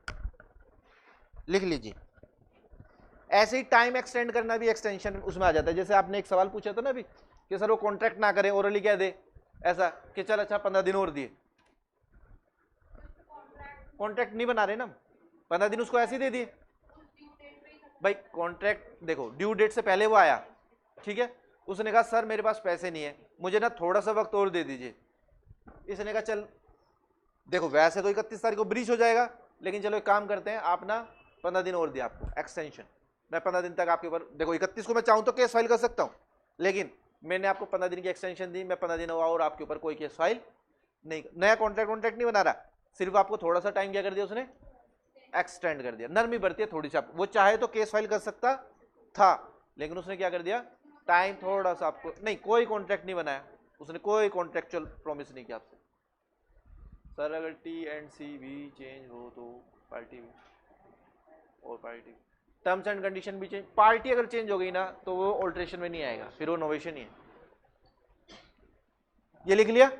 लिख लीजिए। ऐसे ही टाइम एक्सटेंड करना भी एक्सटेंशन उसमें आ जाता है। जैसे आपने एक सवाल पूछा था ना अभी कि सर वो कॉन्ट्रैक्ट ना करे, ओरली क्या दे, ऐसा कि चल अच्छा 15 दिन और दिए, कॉन्ट्रैक्ट नहीं बना रहे ना, 15 दिन उसको ऐसे ही दे दिए। भाई कॉन्ट्रैक्ट देखो, ड्यू डेट से पहले वो आया, ठीक है, उसने कहा सर मेरे पास पैसे नहीं है, मुझे ना थोड़ा सा वक्त और दे दीजिए। इसने कहा चल देखो वैसे तो 31 तारीख को ब्रीच हो जाएगा, लेकिन चलो एक काम करते हैं, आप ना 15 दिन और दिया आपको एक्सटेंशन, मैं 15 दिन तक आपके ऊपर, देखो 31 को मैं चाहूँ तो केस फाइल कर सकता हूँ, लेकिन मैंने आपको 15 दिन की एक्सटेंशन दी, मैं 15 दिन हुआ और आपके ऊपर कोई केस फाइल नहीं, नया कॉन्ट्रैक्ट नहीं बना रहा, सिर्फ आपको थोड़ा सा टाइम क्या कर दिया उसने, एक्सटेंड कर दिया, नरमी बरती है थोड़ी सी। वो चाहे तो केस फाइल कर सकता था, लेकिन उसने क्या कर दिया, टाइम थोड़ा सा आपको, नहीं कोई कॉन्ट्रैक्ट नहीं बनाया उसने, कोई कॉन्ट्रेक्चुअल प्रॉमिस नहीं किया आपसे। सर अगर टी एंड सी भी चेंज हो तो पार्टी भी और पार्टी टर्म्स एंड कंडीशन भी चेंज, पार्टी अगर चेंज हो गई ना तो वो ऑल्ट्रेशन में नहीं आएगा, फिर वो नोवेशन ही है। ये लिख लिया,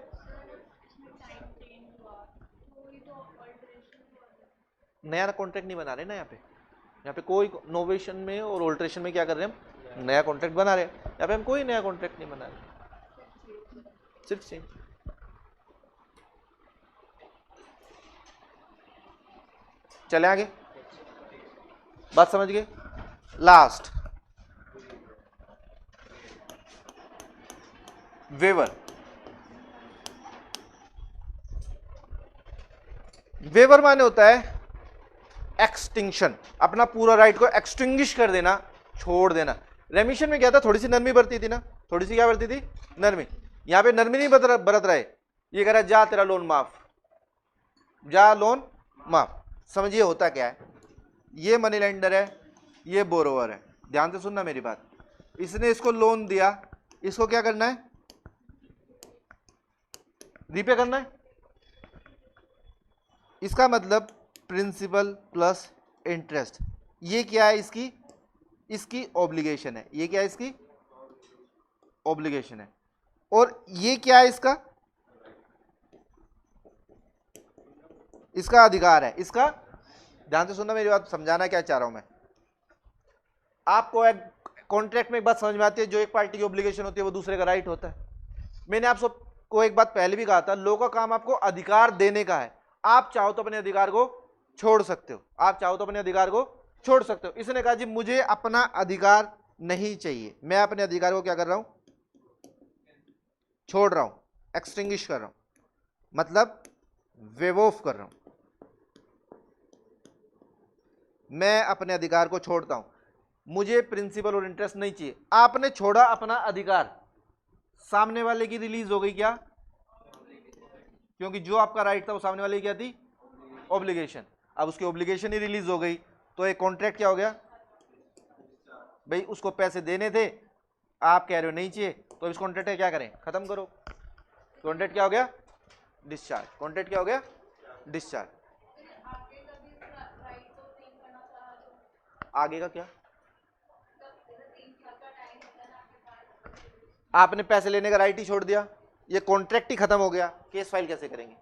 नया कॉन्ट्रैक्ट नहीं बना रहे ना यहाँ पे कोई नोवेशन में और ऑल्ट्रेशन में क्या कर रहे हैं हम, नया कॉन्ट्रैक्ट बना रहे हैं। यहाँ पे हम कोई नया कॉन्ट्रैक्ट नहीं बना रहे, सिर्फ चेंज। चले आगे, बात समझ गए। लास्ट वेवर, वेवर माने होता है एक्सटिंक्शन, अपना पूरा राइट को एक्सटिंग्विश कर देना, छोड़ देना। रेमिशन में क्या था, थोड़ी सी नरमी बरती थी ना, थोड़ी सी क्या बरती थी, नरमी। यहां पे नरमी नहीं बरत रहे, ये कह रहा है जा तेरा लोन माफ, जा लोन माफ। समझिए होता क्या है, ये मनी लेंडर है, ये बोरोवर है, ध्यान से सुनना मेरी बात। इसने इसको लोन दिया, इसको क्या करना है, रीपे करना है। इसका मतलब प्रिंसिपल प्लस इंटरेस्ट, ये क्या है, इसकी ऑब्लिगेशन है, ये क्या है, इसकी ऑब्लिगेशन है। और ये क्या है, इसका अधिकार है, इसका, ध्यान से सुनना मेरी बात, समझाना क्या चाह रहा हूं मैं आपको। एक कॉन्ट्रैक्ट में एक बात समझ में आती है, जो एक पार्टी की ऑब्लिगेशन होती है वो दूसरे का राइट होता है। मैंने आप सबको एक बात पहले भी कहा था, लो का काम आपको अधिकार देने का है, आप चाहो तो अपने अधिकार को छोड़ सकते हो, आप चाहो तो अपने अधिकार को छोड़ सकते हो। इसने कहा जी मुझे अपना अधिकार नहीं चाहिए, मैं अपने अधिकार को क्या कर रहा हूं, छोड़ रहा हूं, एक्सटिंग्विश कर रहा हूं, मतलब वेव ऑफ कर रहा हूं, मैं अपने अधिकार को छोड़ता हूं, मुझे प्रिंसिपल और इंटरेस्ट नहीं चाहिए। आपने छोड़ा अपना अधिकार, सामने वाले की रिलीज हो गई क्या, क्योंकि जो आपका राइट था वो सामने वाले की क्या थी, ऑब्लिगेशन। अब उसकी ऑब्लिगेशन ही रिलीज हो गई तो एक कॉन्ट्रैक्ट क्या हो गया, भाई उसको पैसे देने थे, आप कह रहे हो नहीं चाहिए, तो इस कॉन्ट्रैक्ट क्या करें, खत्म करो। कॉन्ट्रैक्ट क्या हो गया, डिस्चार्ज। कॉन्ट्रैक्ट क्या हो गया, डिस्चार्ज। आगे का क्या, आपने पैसे लेने का राइट ही छोड़ दिया, ये कॉन्ट्रैक्ट ही खत्म हो गया, केस फाइल कैसे करेंगे,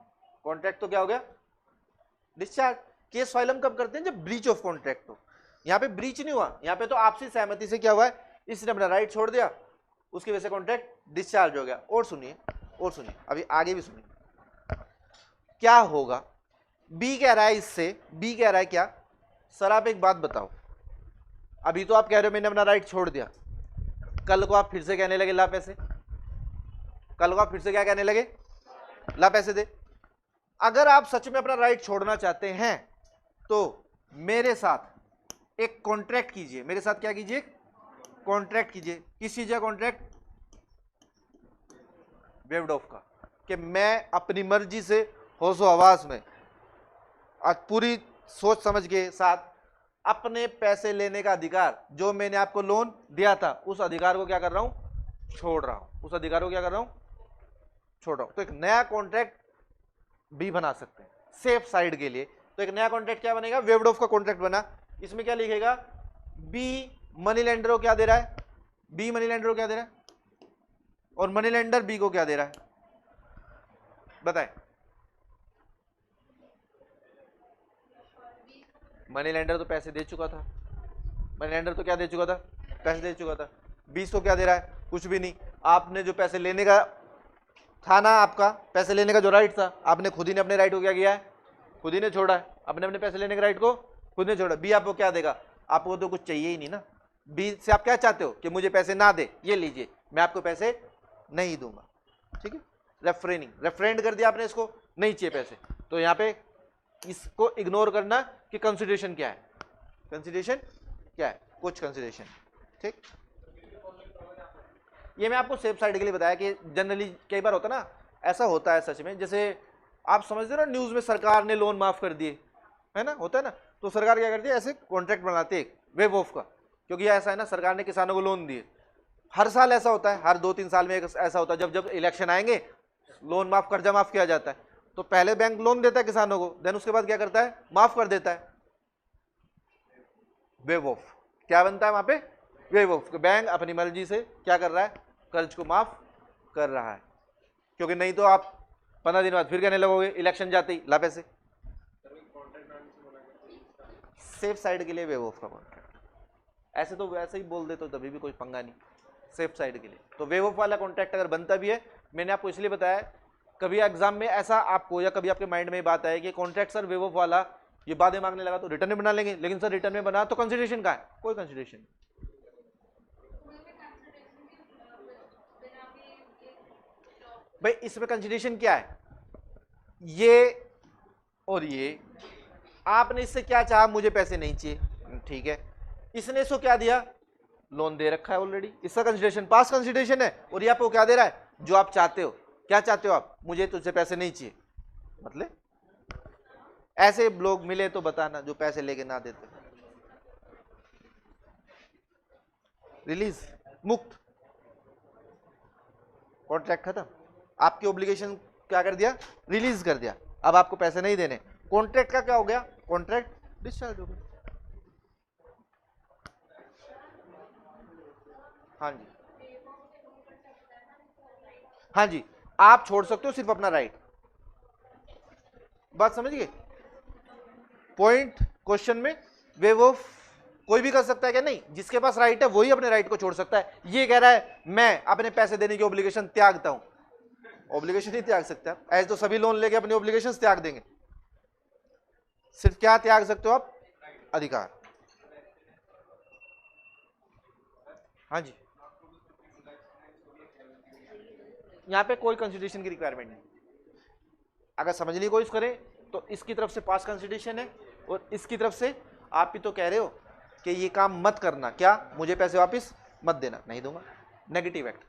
कॉन्ट्रैक्ट तो क्या हो गया, डिस्चार्ज। केस फाइल हम कब करते हैं, जब ब्रीच ऑफ कॉन्ट्रैक्ट हो। यहां पे ब्रीच नहीं हुआ, यहां पे तो आपसी सहमति से क्या हुआ है, इसने अपना राइट छोड़ दिया, उसकी वजह से कॉन्ट्रैक्ट डिस्चार्ज हो गया। और सुनिए, अभी आगे भी सुनिए क्या होगा। बी कह रहा है इससे, बी कह रहा है क्या, सर आप एक बात बताओ, अभी तो आप कह रहे हो मैंने अपना राइट छोड़ दिया, कल को आप फिर से कहने लगे ला पैसे, कल को आप फिर से क्या कहने लगे, ला पैसे दे। अगर आप सच में अपना राइट छोड़ना चाहते हैं तो मेरे साथ एक कॉन्ट्रैक्ट कीजिए, मेरे साथ क्या कीजिए, कॉन्ट्रैक्ट कीजिए। किस चीज का कॉन्ट्रैक्ट, वेव्ड ऑफ का, कि मैं अपनी मर्जी से होशो हवास में आज पूरी सोच समझ के साथ अपने पैसे लेने का अधिकार, जो मैंने आपको लोन दिया था, उस अधिकार को क्या कर रहा हूं, छोड़ रहा हूं, उस अधिकार को क्या कर रहा हूं, छोड़ रहा हूं। तो एक नया कॉन्ट्रैक्ट भी बना सकते हैं सेफ साइड के लिए। तो एक नया कॉन्ट्रैक्ट क्या बनेगा, वेव्ड ऑफ का कॉन्ट्रैक्ट बना। इसमें क्या लिखेगा, बी मनी लेंडर को क्या दे रहा है, बी मनी लेंडर को क्या दे रहा है, और मनी लेंडर बी को क्या दे रहा है, बताएं। मनी लेंडर तो पैसे दे चुका था, मनी लेंडर तो क्या दे चुका था, पैसे दे चुका था। बी को क्या दे रहा है, कुछ भी नहीं। आपने जो पैसे लेने का था ना, आपका पैसे लेने का जो राइट था, आपने खुद ही ने अपने राइट को क्या किया है, खुद ही ने छोड़ा है, आपने अपने पैसे लेने के राइट को खुद ने छोड़ा। बी आपको क्या देगा, आपको तो कुछ चाहिए ही नहीं ना। बी से आप क्या चाहते हो कि मुझे पैसे ना दे, ये लीजिए मैं आपको पैसे नहीं दूंगा, ठीक है। रेफ्रेनिंग, रेफ्रेंड कर दिया आपने, इसको नहीं चाहिए पैसे, तो यहाँ पे इसको इग्नोर करना कि कंसिडरेशन क्या है, कंसिडरेशन क्या है, कुछ कंसिडरेशन, ठीक। ये मैं आपको सेफ साइड के लिए बताया कि जनरली कई बार होता ना, ऐसा होता है सच में, जैसे आप समझते हो ना न्यूज में सरकार ने लोन माफ कर दिए, है ना, होता है ना, तो सरकार क्या करती है, ऐसे कॉन्ट्रैक्ट बनाती है वेव ऑफ का, क्योंकि ऐसा है ना, सरकार ने किसानों को लोन दिए, हर साल ऐसा होता है, हर 2-3 साल में ऐसा होता है, जब जब इलेक्शन आएंगे लोन माफ, कर्जा माफ किया जाता है। तो पहले बैंक लोन देता है किसानों को, देन उसके बाद क्या करता है, माफ कर देता है। वेव ऑफ क्या बनता है वहां पे, वेव ऑफ। बैंक अपनी मर्जी से क्या कर रहा है, कर्ज को माफ कर रहा है, क्योंकि नहीं तो आप 15 दिन बाद फिर कहने लगोगे इलेक्शन जाते ही ला पैसे। सेफ साइड के लिए वेव ऑफ का कॉन्ट्रैक्ट, ऐसे तो वैसे ही बोल दे तो तभी भी कोई पंगा नहीं, सेफ साइड के लिए। तो वेव ऑफ वाला कॉन्ट्रैक्ट अगर बनता भी है, मैंने आपको इसलिए बताया, कभी एग्जाम में ऐसा आपको या कभी आपके माइंड में बात आए कि कॉन्ट्रैक्ट सर वेव ऑफ वाला ये बातें मांगने लगा तो रिटर्न में बना लेंगे, लेकिन सर रिटर्न में बना तो कंसिडरेशन का है, कोई कंसिडरेशन नहीं। भाई इसमें कंसिडरेशन क्या है, ये और ये, आपने इससे क्या चाहा, मुझे पैसे नहीं चाहिए, ठीक है, इसने इसको क्या दिया, लोन दे रखा है ऑलरेडी, इसका कंसिडरेशन पास कंसिडरेशन है, और ये आपको क्या दे रहा है, जो आप चाहते हो। क्या चाहते हो आप, मुझे तुझसे पैसे नहीं चाहिए, मतलब ऐसे लोग मिले तो बताना जो पैसे लेके ना देते। रिलीज, मुक्त, कॉन्ट्रैक्ट खत्म, आपकी ऑब्लिगेशन क्या कर दिया, रिलीज कर दिया, अब आपको पैसे नहीं देने। कॉन्ट्रैक्ट का क्या हो गया, कॉन्ट्रैक्ट डिस्चार्ज हो गया। हाँ जी, हाँ जी, आप छोड़ सकते हो सिर्फ अपना राइट, बात समझ गए। पॉइंट क्वेश्चन में वेव ऑफ कोई भी कर सकता है क्या, नहीं, जिसके पास राइट है वही अपने राइट को छोड़ सकता है। ये कह रहा है मैं अपने पैसे देने की ऑब्लिगेशन त्यागता हूं, ऑब्लिगेशन नहीं त्याग सकता, ऐसे तो सभी लोन लेके अपनी ऑब्लिगेशन त्याग देंगे, सिर्फ क्या त्याग सकते हो आप, अधिकार। हाँ जी, यहां पे कोई कंसिडरेशन की रिक्वायरमेंट नहीं, अगर समझने की कोशिश करें तो इसकी तरफ से पास कंसिडरेशन है, और इसकी तरफ से आप भी तो कह रहे हो कि ये काम मत करना, क्या, मुझे पैसे वापस मत देना, नहीं दूंगा, नेगेटिव एक्ट।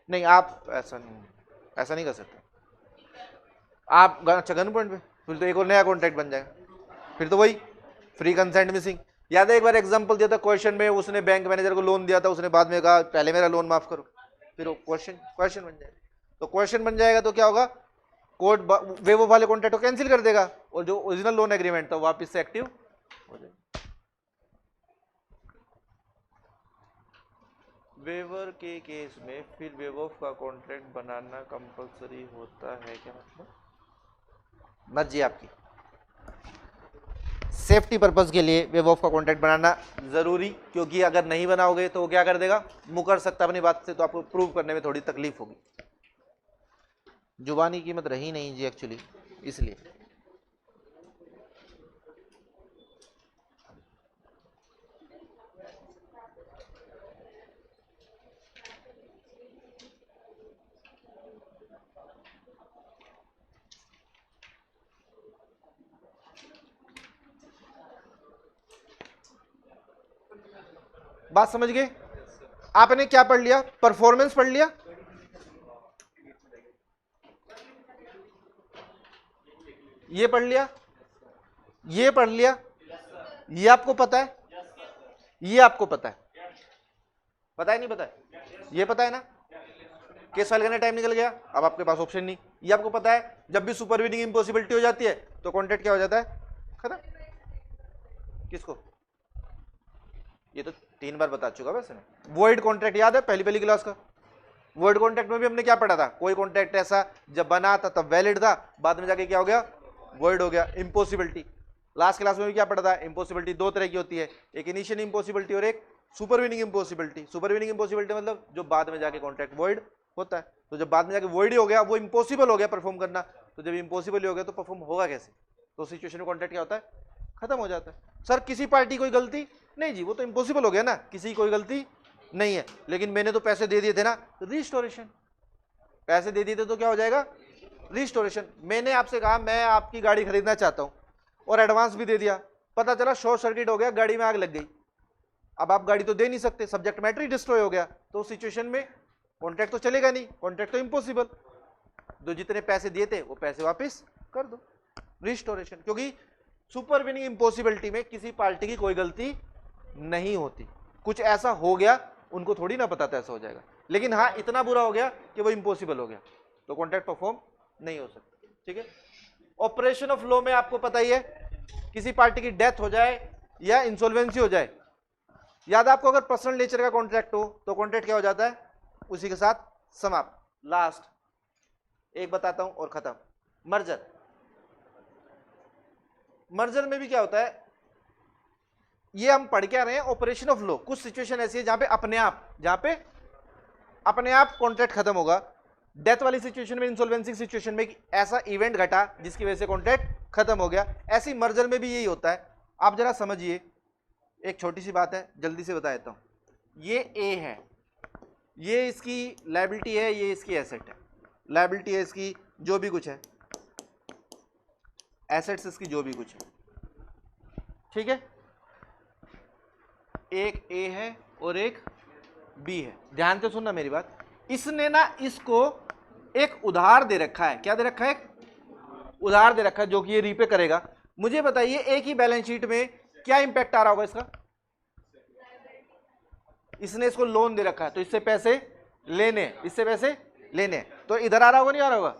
नहीं, आप ऐसा नहीं कर सकते, आप अच्छा गन पॉइंट पे, फिर तो एक और नया कॉन्ट्रैक्ट बन जाएगा, फिर तो वही फ्री कंसेंट मिसिंग। याद है एक बार एग्जांपल दिया था क्वेश्चन में, उसने बैंक मैनेजर को लोन दिया था, उसने बाद में कहा पहले मेरा लोन माफ करो, फिर वो क्वेश्चन बन जाएगा। तो क्वेश्चन बन जाएगा तो क्या होगा, कोर्ट वेव ऑफ वाले कॉन्ट्रैक्ट को कैंसिल कर देगा, और जो ओरिजिनल लोन एग्रीमेंट था वापस से एक्टिव हो जाएगा। वेवर के केस में फिर वेव ऑफ का कॉन्ट्रैक्ट बनाना कंपलसरी होता है क्या, मतलब मर्जी आपकी, सेफ्टी पर्पस के लिए वेव ऑफ का कॉन्ट्रैक्ट बनाना जरूरी, क्योंकि अगर नहीं बनाओगे तो वो क्या कर देगा, मुकर सकता अपनी बात से, तो आपको प्रूव करने में थोड़ी तकलीफ होगी। जुबानी कीमत रही नहीं जी एक्चुअली, इसलिए बात समझ गए। आपने क्या पढ़ लिया, परफॉर्मेंस पढ़ लिया, ये पढ़ लिया, ये पढ़ लिया, ये आपको पता है, ये आपको पता है, पता है नहीं पता है, ये पता है ना, केस फाइल करने टाइम निकल गया, अब आपके पास ऑप्शन नहीं, ये आपको पता है, जब भी सुपरवीनिंग इम्पॉसिबिलिटी हो जाती है तो कॉन्ट्रैक्ट क्या हो जाता है, खत्म। किसको, ये तो 3 बार बता चुका वैसे मैं। वॉइड कॉन्ट्रैक्ट याद है पहली क्लास का, वॉइड कॉन्ट्रैक्ट में भी हमने क्या पढ़ा था, कोई कॉन्ट्रैक्ट ऐसा जब बना था तब वैलिड था, बाद में जाके क्या हो गया, वॉइड हो गया। इम्पॉसिबिलिटी लास्ट क्लास में भी क्या पढ़ा था, इम्पॉसिबिलिटी 2 तरह की होती है, एक इनिशियल इम्पॉसिबिलिटी और एक सुपरवीनिंग इम्पॉसिबिलिटी। सुपरवीनिंग इम्पॉसिबिलिटी मतलब जो बाद में जाके कॉन्ट्रैक्ट वॉइड होता है, तो जब बाद में जाके वॉइड ही हो गया, वो इम्पॉसिबल हो गया परफॉर्म करना, तो जब इम्पॉसिबल ही हो गया तो परफॉर्म होगा कैसे, तो सिचुएशन में कॉन्ट्रैक्ट क्या होता है, खत्म हो जाता है। सर किसी पार्टी कोई गलती नहीं जी, वो तो इम्पॉसिबल हो गया ना, किसी की कोई गलती नहीं है, लेकिन मैंने तो पैसे दे दिए थे ना, रिस्टोरेशन, पैसे दे दिए थे तो क्या हो जाएगा, रिस्टोरेशन। मैंने आपसे कहा मैं आपकी गाड़ी खरीदना चाहता हूं और एडवांस भी दे दिया, पता चला शॉर्ट सर्किट हो गया, गाड़ी में आग लग गई, अब आप गाड़ी तो दे नहीं सकते, सब्जेक्ट मैटर ही डिस्ट्रॉय हो गया, तो सिचुएशन में कॉन्ट्रैक्ट तो चलेगा नहीं, कॉन्ट्रैक्ट तो इम्पॉसिबल। जो जितने पैसे दिए थे वो पैसे वापस कर दो, रिस्टोरेशन। क्योंकि सुपर विनिंग इम्पॉसिबिलिटी में किसी पार्टी की कोई गलती नहीं होती। कुछ ऐसा हो गया, उनको थोड़ी ना पता था ऐसा हो जाएगा, लेकिन हाँ इतना बुरा हो गया कि वो इम्पॉसिबल हो गया, तो कॉन्ट्रैक्ट परफॉर्म नहीं हो सकता। ठीक है। ऑपरेशन ऑफ लॉ में आपको पता ही है, किसी पार्टी की डेथ हो जाए या इंसॉल्वेंसी हो जाए, याद है आपको, अगर पर्सनल नेचर का कॉन्ट्रैक्ट हो तो कॉन्ट्रैक्ट क्या हो जाता है, उसी के साथ समाप्त। लास्ट एक बताता हूं और खत्म। मर्जर। मर्जर में भी क्या होता है, ये हम पढ़ के आ रहे हैं ऑपरेशन ऑफ लॉ। कुछ सिचुएशन ऐसी है जहां पे अपने आप कॉन्ट्रैक्ट खत्म होगा। डेथ वाली सिचुएशन में, इंसॉल्वेंसी सिचुएशन में ऐसा इवेंट घटा जिसकी वजह से कॉन्ट्रैक्ट खत्म हो गया। ऐसी मर्जर में भी यही होता है। आप जरा समझिए, एक छोटी सी बात है, जल्दी से बता देता हूं। ये ए है, ये इसकी लायबिलिटी है, ये इसकी एसेट है। लायबिलिटी है इसकी जो भी कुछ है, एसेट्स इसकी जो भी कुछ है, ठीक है। एक ए है और एक बी है। ध्यान से सुनना मेरी बात। इसने ना इसको एक उधार दे रखा है। क्या दे रखा है? उधार दे रखा है, जो कि ये रीपे करेगा। मुझे बताइए एक ही बैलेंस शीट में क्या इंपैक्ट आ रहा होगा इसका? इसने इसको लोन दे रखा है तो इससे पैसे लेने, इससे पैसे लेने, तो इधर आ रहा होगा नहीं आ रहा होगा?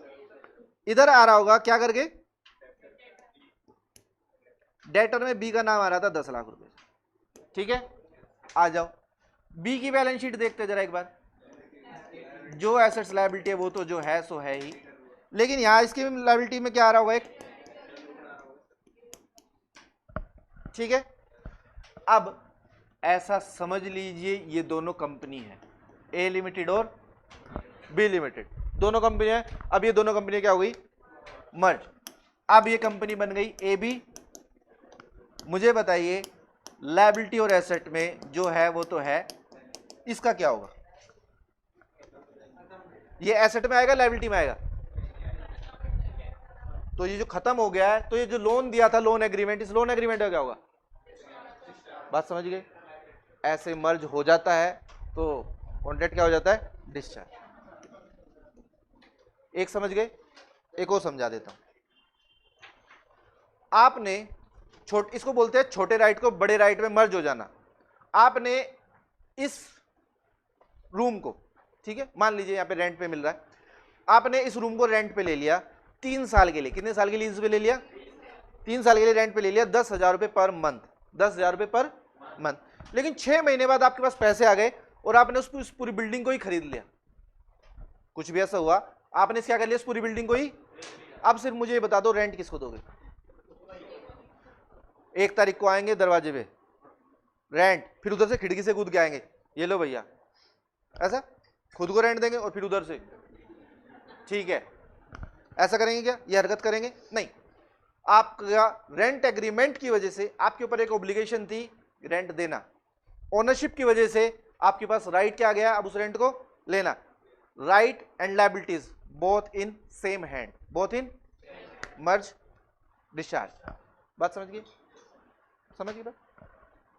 इधर आ रहा होगा क्या करके? डेटर में बी का नाम आ रहा था 10 लाख रुपए। ठीक है, आ जाओ बी की बैलेंस शीट देखते जरा एक बार। जो एसेट्स लायबिलिटी है वो तो जो है सो है ही, लेकिन यहां इसकी लायबिलिटी में क्या आ रहा होगा? एक, ठीक है। अब ऐसा समझ लीजिए ये दोनों कंपनी है, ए लिमिटेड और बी लिमिटेड, दोनों कंपनी है। अब ये दोनों कंपनी क्या हो गई? मर्ज। अब ये कंपनी बन गई ए बी। मुझे बताइए लायबिलिटी और एसेट में जो है वो तो है, इसका क्या होगा? ये एसेट में आएगा, लायबिलिटी में आएगा? तो ये जो खत्म हो गया है, तो ये जो लोन दिया था, लोन एग्रीमेंट, इस लोन एग्रीमेंट का क्या होगा? बात समझ गए? ऐसे मर्ज हो जाता है तो कॉन्ट्रैक्ट क्या हो जाता है? डिस्चार्ज। एक समझ गए? एक और समझा देता हूं। आपने इसको बोलते हैं छोटे राइट को बड़े राइट में मर्ज हो जाना। आपने इस रूम को, ठीक है, मान लीजिए यहां पे रेंट पे मिल रहा है, आपने इस रूम को रेंट पे ले लिया 3 साल के लिए। कितने साल के लिए लीज पे ले लिया? 3 साल के लिए रेंट पे ले लिया, 10,000 रुपए पर मंथ, 10,000 रुपए पर मंथ। लेकिन 6 महीने बाद आपके पास पैसे आ गए और आपने उस पूरी बिल्डिंग को ही खरीद लिया। कुछ भी ऐसा हुआ, आपने क्या कर लिया? उस पूरी बिल्डिंग को ही। अब सिर्फ मुझे ये बता दो, रेंट किसको दोगे? 1 तारीख को आएंगे दरवाजे पे रेंट, फिर उधर से खिड़की से कूद के आएंगे, ये लो भैया, ऐसा खुद को रेंट देंगे और फिर उधर से, ठीक है, ऐसा करेंगे क्या? ये हरकत करेंगे? नहीं। आपका रेंट एग्रीमेंट की वजह से आपके ऊपर एक ऑब्लिगेशन थी रेंट देना, ओनरशिप की वजह से आपके पास राइट क्या आ गया? अब उस रेंट को लेना। Right and liabilities both in same hand, both in merge discharge. बात समझ गई? समझ गई बात?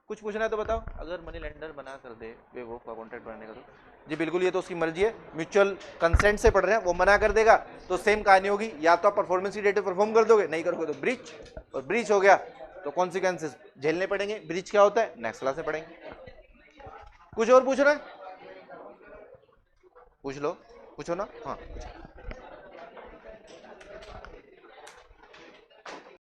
कुछ पूछना है तो बताओ। अगर मनी लेंडर मना कर दे बेवकूफ का कॉन्ट्रैक्ट बनाने का, तो जी बिल्कुल ये तो उसकी मर्जी है, म्यूचुअल कंसेंट से पढ़ रहे हैं, वो मना कर देगा तो सेम कहानी होगी। या तो आप परफॉर्मेंस की डेट परफॉर्म कर दोगे, नहीं करोगे तो ब्रीच, और ब्रीच हो गया तो कॉन्सिक्वेंसेस झेलने पड़ेंगे। ब्रीच क्या होता है नेक्स्ट क्लास में पढ़ेंगे। कुछ और पूछ रहे हैं? पूछ लो, पूछो ना। हाँ।